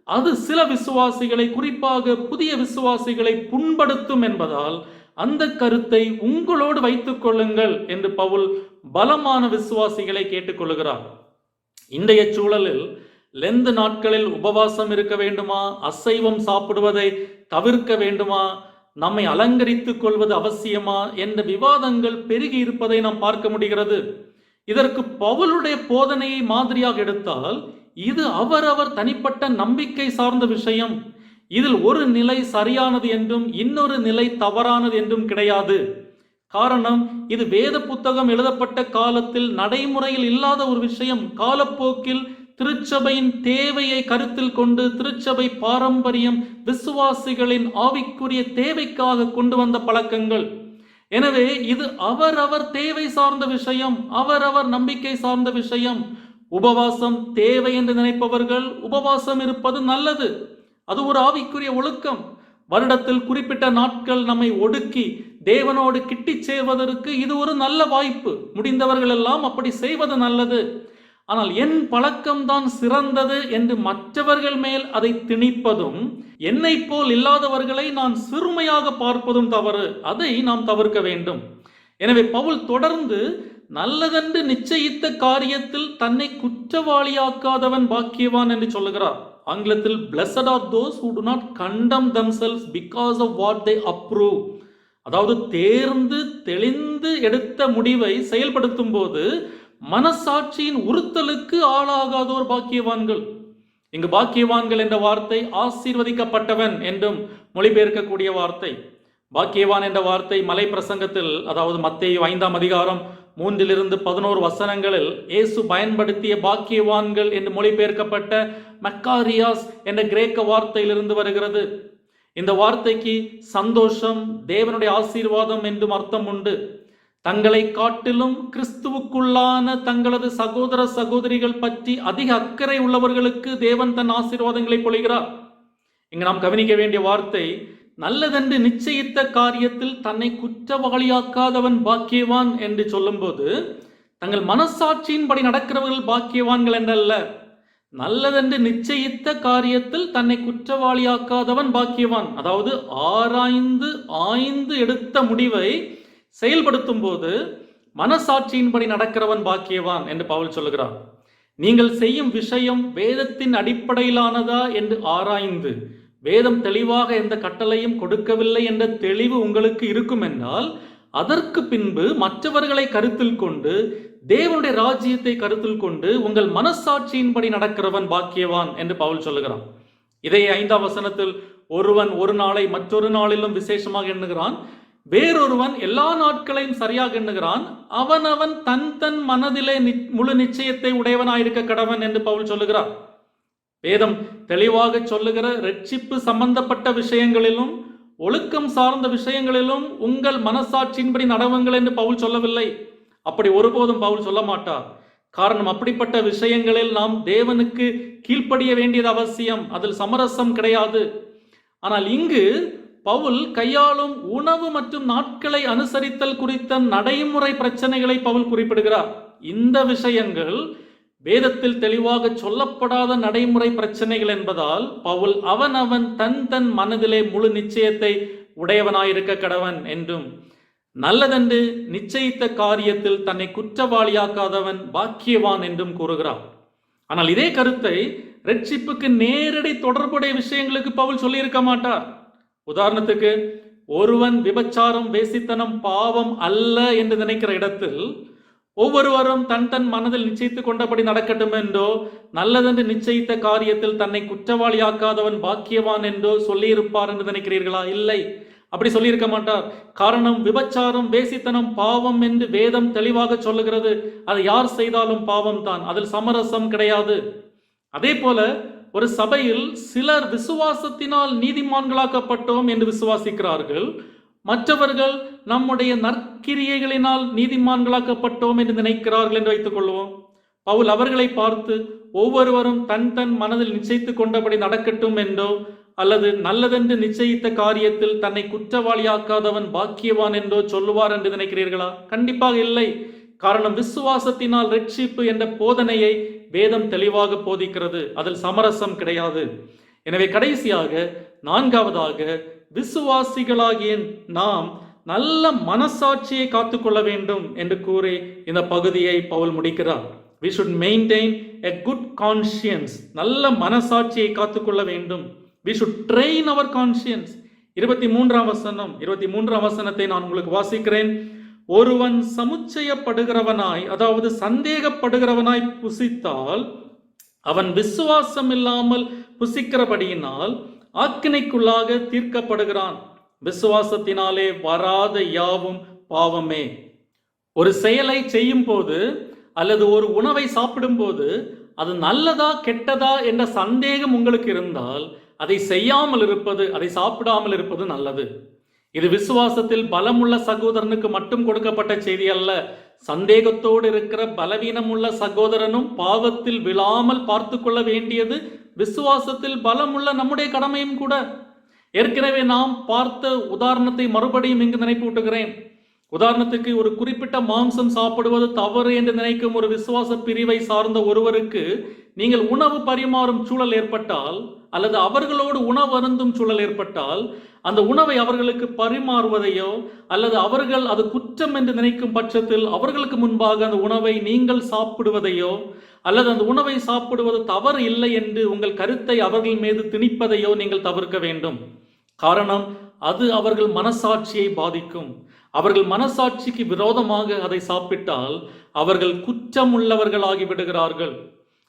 அது சில விசுவாசிகளை, குறிப்பாக புதிய விசுவாசிகளை புண்படுத்தும் என்பதால் அந்த கருத்தை உங்களோடு வைத்துக் கொள்ளுங்கள் என்று பவுல் பலமான விசுவாசிகளை கேட்டுக்கொள்கிறார். இன்றைய சூழலில் லெந்து நாட்களில் உபவாசம் இருக்க வேண்டுமா, அசைவம் சாப்பிடுவதை தவிர்க்க வேண்டுமா, நம்மை அலங்கரித்துக் கொள்வது அவசியமா என்ற விவாதங்கள் பெருகி இருப்பதை நாம் பார்க்க முடிகிறது. இதற்கு பவுலுடைய போதனையை மாதிரியாக எடுத்தால் இது அவரவர் தனிப்பட்ட நம்பிக்கை சார்ந்த விஷயம். இதில் ஒரு நிலை சரியானது என்றும் இன்னொரு நிலை தவறானது என்றும் கிடையாது. காரணம், இது வேத புத்தகம் எழுதப்பட்ட காலத்தில் நடைமுறையில் இல்லாத ஒரு விஷயம். காலப்போக்கில் திருச்சபையின் தேவையை கருத்தில் கொண்டு திருச்சபை பாரம்பரியம் விசுவாசிகளின் ஆவிக்குரிய தேவைக்காக கொண்டு வந்த பழக்கங்கள். எனவே இது அவரவர் தேவை சார்ந்த விஷயம், அவரவர் நம்பிக்கை சார்ந்த விஷயம். உபவாசம் தேவை என்று நினைப்பவர்கள் உபவாசம் இருப்பது நல்லது. அது ஒரு ஆவிக்குரிய ஒழுக்கம். வருடத்தில் குறிப்பிட்ட நாட்கள் நம்மை ஒடுக்கி தேவனோடு கிட்டி சேர்வதற்கு இது ஒரு நல்ல வாய்ப்பு. முடிந்தவர்கள் எல்லாம் அப்படி செய்வது நல்லது. ஆனால் என் பழக்கம்தான் சிறந்தது என்று மற்றவர்கள் மேல் அதை திணிப்பதும், என்னை போல் இல்லாதவர்களை நான் சிறுமையாக பார்ப்பதும் தவறு. அதை நாம் தவிர்க்க வேண்டும். எனவே பவுல் தொடர்ந்து நல்லதென்று நிச்சயித்த காரியத்தில் தன்னை குற்றவாளியாக்காதவன் பாக்கியவான் என்று சொல்லுகிறார். ஆங்கிலத்தில் blessed are those who do not condemn themselves because of what they approve. அதாவது தேர்ந்து தெளிந்து எடுத்த முடிவை செயல்படுத்தும் போது மனசாட்சியின் உறுத்தலுக்கு ஆளாகாதோர் பாக்கியவான்கள். இங்கு பாக்கியவான்கள் என்ற வார்த்தை ஆசீர்வதிக்கப்பட்டவன் என்றும் மொழிபெயர்க்கக்கூடிய வார்த்தை. பாக்கியவான் என்ற வார்த்தை மலை பிரசங்கத்தில், அதாவது மத்தேயு 5ஆம் அதிகாரம் 3-11 வசனங்களில் இயேசு பயன்படுத்திய பாக்கியவான்கள் என்று மொழிபெயர்க்கப்பட்ட மெக்காரியாஸ் என்ற கிரேக்க வார்த்தையிலிருந்து வருகிறது. இந்த வார்த்தைக்கு சந்தோஷம், தேவனுடைய ஆசீர்வாதம் என்றும் அர்த்தம் உண்டு. தங்களை காட்டிலும் கிறிஸ்துவுக்குள்ளான தங்களது சகோதர சகோதரிகள் பற்றி அதிக அக்கறை உள்ளவர்களுக்கு தேவன் தன் ஆசீர்வாதங்களை பொழிகிறார். இங்கு நாம் கவனிக்க வேண்டிய வார்த்தை, நல்லதென்று நிச்சயித்த காரியத்தில் தன்னை குற்றவாளியாக்காதவன் பாக்கியவான் என்று சொல்லும்போது தங்கள் மனசாட்சியின்படி நடக்கிறவர்கள் பாக்கியவான்கள் என்றல்ல. நல்லதென்று நிச்சயித்த காரியத்தில் தன்னை குற்றவாளியாக்காதவன் பாக்கியவான். அதாவது ஆய்ந்து எடுத்த முடிவை செயல்படுத்தும் போது மனசாட்சியின்படி நடக்கிறவன் பாக்கியவான் என்று பவுல் சொல்லுகிறார். நீங்கள் செய்யும் விஷயம் வேதத்தின் அடிப்படையிலானதா என்று ஆராய்ந்து, வேதம் தெளிவாக எந்த கட்டளையும் கொடுக்கவில்லை என்ற தெளிவு உங்களுக்கு இருக்கும் என்றால் அதற்கு பின்பு மற்றவர்களை கருத்தில் கொண்டு தேவனுடைய ராஜ்யத்தை கருத்தில் கொண்டு உங்கள் மனசாட்சியின்படி நடக்கிறவன் பாக்கியவான் என்று பவுல் சொல்லுகிறான். இதை 5ஆம் வசனத்தில் ஒருவன் ஒரு நாளை மற்றொரு நாளிலும் விசேஷமாக எண்ணுகிறான், வேறொருவன் எல்லா நாட்களையும் சரியாக எண்ணுகிறான், அவனவன் தன் மனதிலே முழு நிச்சயத்தை உடையவனாயிருக்க கடவன் என்று பவுல் சொல்லுகிறார். வேதம் தெளிவாக சொல்லுகிற ரட்சிப்பு சம்பந்தப்பட்ட விஷயங்களிலும் ஒழுக்கம் சார்ந்த விஷயங்களிலும் உங்கள் மனசாட்சியின்படி நடவுங்கள் என்று பவுல் சொல்லவில்லை. அப்படி ஒருபோதும் பவுல் சொல்ல மாட்டார். காரணம், அப்படிப்பட்ட விஷயங்களில் நாம் தேவனுக்கு கீழ்ப்படிய வேண்டியது அவசியம், அதில் சமரசம் கிடையாது. ஆனால் இங்கு பவுல் கையாளும் உணவு மற்றும் நாட்களை அனுசரித்தல் குறித்த நடைமுறை பிரச்சனைகளை பவுல் குறிப்பிடுகிறார். இந்த விஷயங்கள் வேதத்தில் தெளிவாக சொல்லப்படாத நடைமுறை பிரச்சனைகள் என்பதால் பவுல் அவன் தன் மனதிலே முழு நிச்சயத்தை உடையவனாயிருக்க கடவன் என்றும், நல்லதென்று நிச்சயித்த காரியத்தில் தன்னை குற்றவாளியாக்காதவன் பாக்கியவான் என்றும் கூறுகிறார். ஆனால் இதே கருத்தை ரட்சிப்புக்கு நேரடி தொடர்புடைய விஷயங்களுக்கு பவுல் சொல்லியிருக்க மாட்டார். உதாரணத்துக்கு, ஒருவன் விபச்சாரம் வேசித்தனம் பாவம் அல்ல என்று நினைக்கிற இடத்தில் ஒவ்வொருவரும் தன் மனதில் நிச்சயித்துக் கொண்டபடி நடக்கட்டும் என்றோ, நல்லதென்று நிச்சயித்த காரியத்தில் தன்னை குற்றவாளியாக்காதவன் பாக்கியவான் என்றோ சொல்லியிருப்பார் என்று நினைக்கிறீர்களா? இல்லை, அப்படி சொல்லியிருக்க மாட்டார். காரணம், விபச்சாரம் வேசித்தனம் பாவம் என்று வேதம் தெளிவாக சொல்லுகிறது. அதை யார் செய்தாலும் பாவம் தான், அதில் சமரசம் கிடையாது. அதே போல ஒரு சபையில் சிலர் விசுவாசத்தினால் நீதிமான்களாக்கப்பட்டோம் என்று விசுவாசிக்கிறார்கள், மற்றவர்கள் நம்முடைய நற்கிரியைகளினால் நீதிமான்களாக்கப்பட்டோம் என்று நினைக்கிறார்கள் என்று வைத்துக் கொள்வோம். பவுல் அவர்களை பார்த்து ஒவ்வொருவரும் தன் மனதில் நிச்சயித்துக் கொண்டபடி நடக்கட்டும் என்றோ, அல்லது நல்லதென்று நிச்சயித்த காரியத்தில் தன்னை குற்றவாளியாக்காதவன் பாக்கியவான் என்றோ சொல்லுவார் என்று நினைக்கிறீர்களா? கண்டிப்பாக இல்லை. காரணம், விசுவாசத்தினால் ரட்சிப்பு என்ற போதனையை வேதம் தெளிவாக போதிக்கிறது, அதில் சமரசம் கிடையாது. எனவே கடைசியாக 4வதாக, விசுவாசிகளாகிய நாம் நல்ல மனசாட்சியை காத்துக்கொள்ள வேண்டும் என்று கூறி இந்த பகுதியை பவுல் முடிக்கிறார். We should maintain a good conscience. நல்ல மனசாட்சியை காத்துக்கொள்ள வேண்டும். We should train our conscience. 23ஆம் வசனத்தை நான் உங்களுக்கு வாசிக்கிறேன். ஒருவன் சமுச்சயப்படுகிறவனாய், அதாவது சந்தேகப்படுகிறவனாய் புசித்தால் அவன் விசுவாசம் இல்லாமல் புசிக்கிறபடியினால் ஆக்கினைக்குள்ளாக தீர்க்கப்படுகிறான். விசுவாசத்தினாலே வராத யாவும் பாவமே. ஒரு செயலை செய்யும் போது அல்லது ஒரு உணவை சாப்பிடும் போது அது நல்லதா கெட்டதா என்ற சந்தேகம் உங்களுக்கு இருந்தால் அதை செய்யாமல் இருப்பது, அதை சாப்பிடாமல் இருப்பது நல்லது. இது விசுவாசத்தில் பலமுள்ள சகோதரனுக்கு மட்டும் கொடுக்கப்பட்ட செய்தி அல்ல. சந்தேகத்தோடு இருக்கிற பலவீனமுள்ள சகோதரனும் பாவத்தில் விழாமல் பார்த்து கொள்ள வேண்டியது விசுவாசத்தில் பலமுள்ள நம்முடைய கடமையும் கூட. ஏற்கனவே நாம் பார்த்த உதாரணத்தை மறுபடியும் இங்கு நினைப்பூட்டுகிறேன். உதாரணத்துக்கு, ஒரு குறிப்பிட்ட மாംസം சாப்பிடுவது தவறு என்று நினைக்கும் ஒரு விசுவாச பிரிவை சார்ந்த ஒருவருக்கு நீங்கள் உணவு பரிமாறும் சூழல் ஏற்பட்டால், அல்லது அவர்களோடு உணவு அருந்தும் சூழல் ஏற்பட்டால், அந்த உணவை அவர்களுக்கு பரிமாறுவதையோ அல்லது அவர்கள் அது குற்றம் என்று நினைக்கும் பட்சத்தில் அவர்களுக்கு முன்பாக அந்த உணவை நீங்கள் சாப்பிடுவதையோ அல்லது அந்த உணவை சாப்பிடுவது தவறு இல்லை என்று உங்கள் கருத்தை அவர்கள் மீது திணிப்பதையோ நீங்கள் தவிர்க்க வேண்டும். காரணம், அது அவர்கள் மனசாட்சியை பாதிக்கும். அவர்கள் மனசாட்சிக்கு விரோதமாக அதை சாப்பிட்டால் அவர்கள் குற்றம் உள்ளவர்களாகி விடுகிறார்கள்.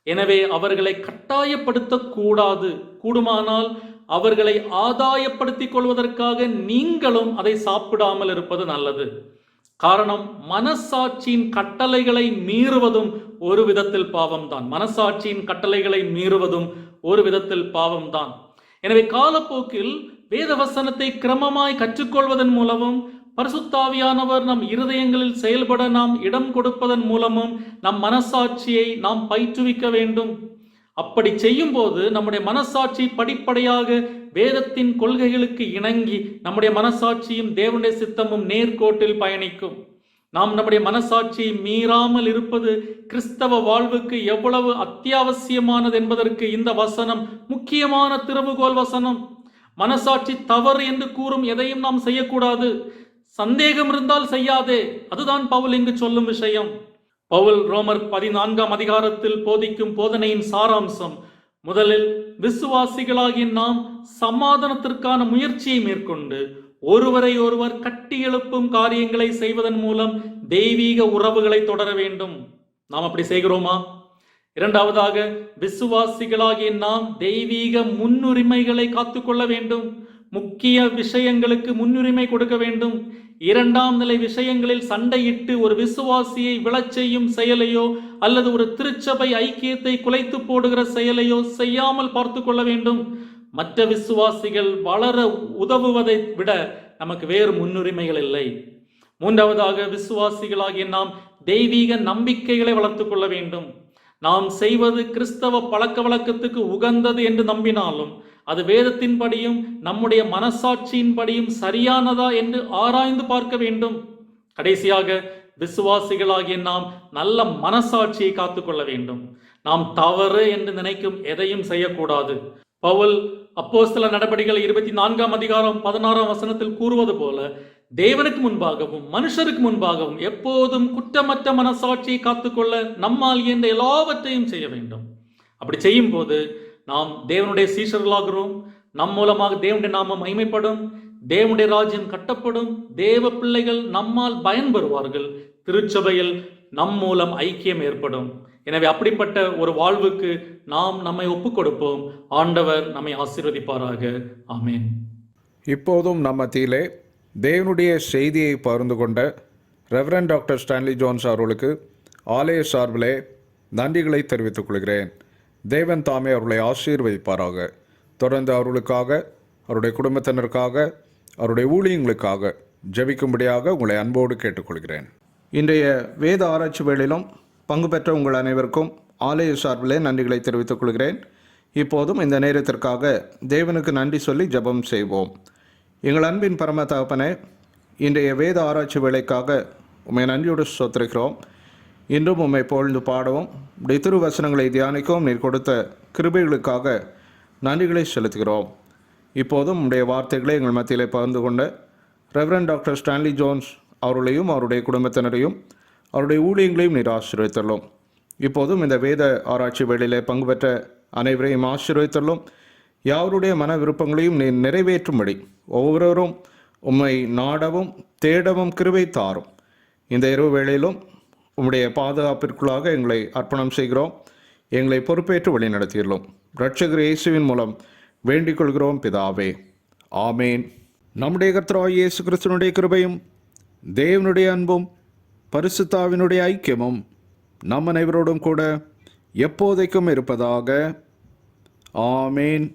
எனவே அவர்களை கட்டாயப்படுத்தக்கூடாது. கூடுமானால் அவர்களை ஆதாயப்படுத்திக் கொள்வதற்காக நீங்களும் அதை சாப்பிடாமல் இருப்பது நல்லது. காரணம், மனசாட்சியின் கட்டளைகளை மீறுவதும் ஒரு விதத்தில் பாவம்தான். மனசாட்சியின் கட்டளைகளை மீறுவதும் ஒரு விதத்தில் பாவம்தான். எனவே காலப்போக்கில் வேத வசனத்தை கிரமமாய் கற்றுக்கொள்வதன் மூலமும் பரிசுத்தாவியானவர் நம் இருதயங்களில் செயல்பட நாம் இடம் கொடுப்பதன் மூலமும் நம் மனசாட்சியை நாம் பயிற்றுவிக்க வேண்டும். அப்படி செய்யும் போது நம்முடைய மனசாட்சி படிப்படியாக வேதத்தின் கொள்கைகளுக்கு இணங்கி நம்முடைய மனசாட்சியும் தேவனுடைய சித்தமும் நேர்கோட்டில் பயணிக்கும். நாம் நம்முடைய மனசாட்சியை மீறாமல் இருப்பது கிறிஸ்தவ வாழ்வுக்கு எவ்வளவு அத்தியாவசியமானது என்பதற்கு இந்த வசனம் முக்கியமான திறவுகோல் வசனம். மனசாட்சி தவறு என்று கூறும் எதையும் நாம் செய்யக்கூடாது. சந்தேகம் இருந்தால் செய்யாதே. அதுதான் பவுல் இங்கு சொல்லும் விஷயம். பவுல் ரோமர் 14ஆம் அதிகாரத்தில் போதிக்கும் போதனையின் சாராம்சம், முதலில் விசுவாசிகளாகிய நாம் சமாதானத்திற்கான முயற்சியை மேற்கொண்டு ஒருவரை ஒருவர் கட்டி எழுப்பும் காரியங்களை செய்வதன் மூலம் தெய்வீக உறவுகளை தொடர வேண்டும். நாம் அப்படி செய்கிறோமா? இரண்டாவதாக, விசுவாசிகளாகிய நாம் தெய்வீக முன்னுரிமைகளை காத்துக்கொள்ள வேண்டும். முக்கிய விஷயங்களுக்கு முன்னுரிமை கொடுக்க வேண்டும். இரண்டாம் நிலை விஷயங்களில் சண்டையிட்டு ஒரு விசுவாசியை விழச் செய்யும் செயலையோ அல்லது ஒரு திருச்சபை ஐக்கியத்தை குலைத்து போடுகிற செயலையோ செய்யாமல் பார்த்து கொள்ள வேண்டும். மற்ற விசுவாசிகள் வளர உதவுவதை விட நமக்கு வேறு முன்னுரிமைகள் இல்லை. மூன்றாவதாக, விசுவாசிகளாகிய நாம் தெய்வீக நம்பிக்கைகளை வளர்த்து கொள்ள வேண்டும். நாம் செய்வது கிறிஸ்தவ பழக்க வழக்கத்துக்கு உகந்தது என்று நம்பினாலும் அது வேதத்தின்படியும் நம்முடைய மனசாட்சியின்படியும் சரியானதா என்று ஆராய்ந்து பார்க்க வேண்டும். கடைசியாக, விசுவாசிகளாகிய நாம் நல்ல மனசாட்சியை காத்துக்கொள்ள வேண்டும். நாம் தவறு என்று நினைக்கும் எதையும் செய்யக்கூடாது. பவுல் அப்போஸ்தலர் நடபடிகள் 24ஆம் அதிகாரம் 16ஆம் வசனத்தில் கூறுவது போல, தேவனுக்கு முன்பாகவும் மனுஷருக்கு முன்பாகவும் எப்போதும் குற்றமற்ற மனசாட்சியை காத்துக்கொள்ள நம்மால் இயன்ற எல்லாவற்றையும் செய்ய வேண்டும். அப்படி செய்யும் போது நாம் தேவனுடைய சீஷர்களாகிறோம். நம் மூலமாக தேவனுடைய நாமம் மகிமைப்படும், தேவனுடைய ராஜ்யம் கட்டப்படும், தேவ பிள்ளைகள் நம்மால் பயன்பெறுவார்கள், திருச்சபையில் நம் மூலம் ஐக்கியம் ஏற்படும். எனவே அப்படிப்பட்ட ஒரு வாழ்வுக்கு நாம் நம்மை ஒப்புக் கொடுப்போம். ஆண்டவர் நம்மை ஆசீர்வதிப்பாராக. ஆமென். இப்போதும் நம்ம மத்தியிலே தேவனுடைய செய்தியை பகிர்ந்து கொண்ட ரெவரண்ட் டாக்டர் ஸ்டான்லி ஜோன்ஸ் அவர்களுக்கு ஆலய சார்பிலே நன்றிகளை தெரிவித்துக் கொள்கிறேன். தேவன் தாமே அவர்களை ஆசீர்வதிப்பாராக. தொடர்ந்து அவர்களுக்காக, அவருடைய குடும்பத்தினருக்காக, அவருடைய ஊழியங்களுக்காக ஜெபிக்கும்படியாக உங்களை அன்போடு கேட்டுக்கொள்கிறேன். இன்றைய வேத ஆராய்ச்சி வேளையிலும் பங்கு பெற்ற உங்கள் அனைவருக்கும் ஆலய சார்பிலே நன்றிகளை தெரிவித்துக் கொள்கிறேன். இப்போதும் இந்த நேரத்திற்காக தேவனுக்கு நன்றி சொல்லி ஜெபம் செய்வோம். எங்கள் அன்பின் பரம தகப்பனே, இன்றைய வேத ஆராய்ச்சி வேலைக்காக உம்மை நன்றியோடு ஸ்தோத்திரிக்கிறோம். இன்றும் உம்மை புகழ்ந்து பாடவும் உடைய திருவசனங்களை தியானிக்கவும் நீர் கொடுத்த கிருபைகளுக்காக நன்றிகளை செலுத்துகிறோம். இப்போதும் உடைய வார்த்தைகளை எங்கள் மத்தியிலே பகிர்ந்து கொண்ட ரெவரண்ட் டாக்டர் ஸ்டான்லி ஜோன்ஸ் அவர்களையும் அவருடைய குடும்பத்தினரையும் அவருடைய ஊழியங்களையும் நீர் ஆசீர்வதித்தள்ளும். இப்போதும் இந்த வேத ஆராய்ச்சி வேளையிலே பங்கு பெற்ற அனைவரையும் ஆசீர்வதித்தள்ளும். யாருடைய மன விருப்பங்களையும் நீர் நிறைவேற்றும்படி ஒவ்வொருவரும் உம்மை நாடவும் தேடவும் கிருபை தாரும். இந்த இரவு வேளையிலும் உம்முடைய பாதுகாப்பிற்குள்ளாக எங்களை அர்ப்பணம் செய்கிறோம். எங்களை பொறுப்பேற்று வழி நடத்தியுள்ளோம். இரட்சகர் இயேசுவின் மூலம் வேண்டிக் கொள்கிறோம் பிதாவே, ஆமேன். நம்முடைய கர்த்தராகிய இயேசு கிறிஸ்துவினுடைய கிருபையும் தேவனுடைய அன்பும் பரிசுத்தாவினுடைய ஐக்கியமும் நம் அனைவரோடும் கூட எப்போதைக்கும் இருப்பதாக. ஆமேன்.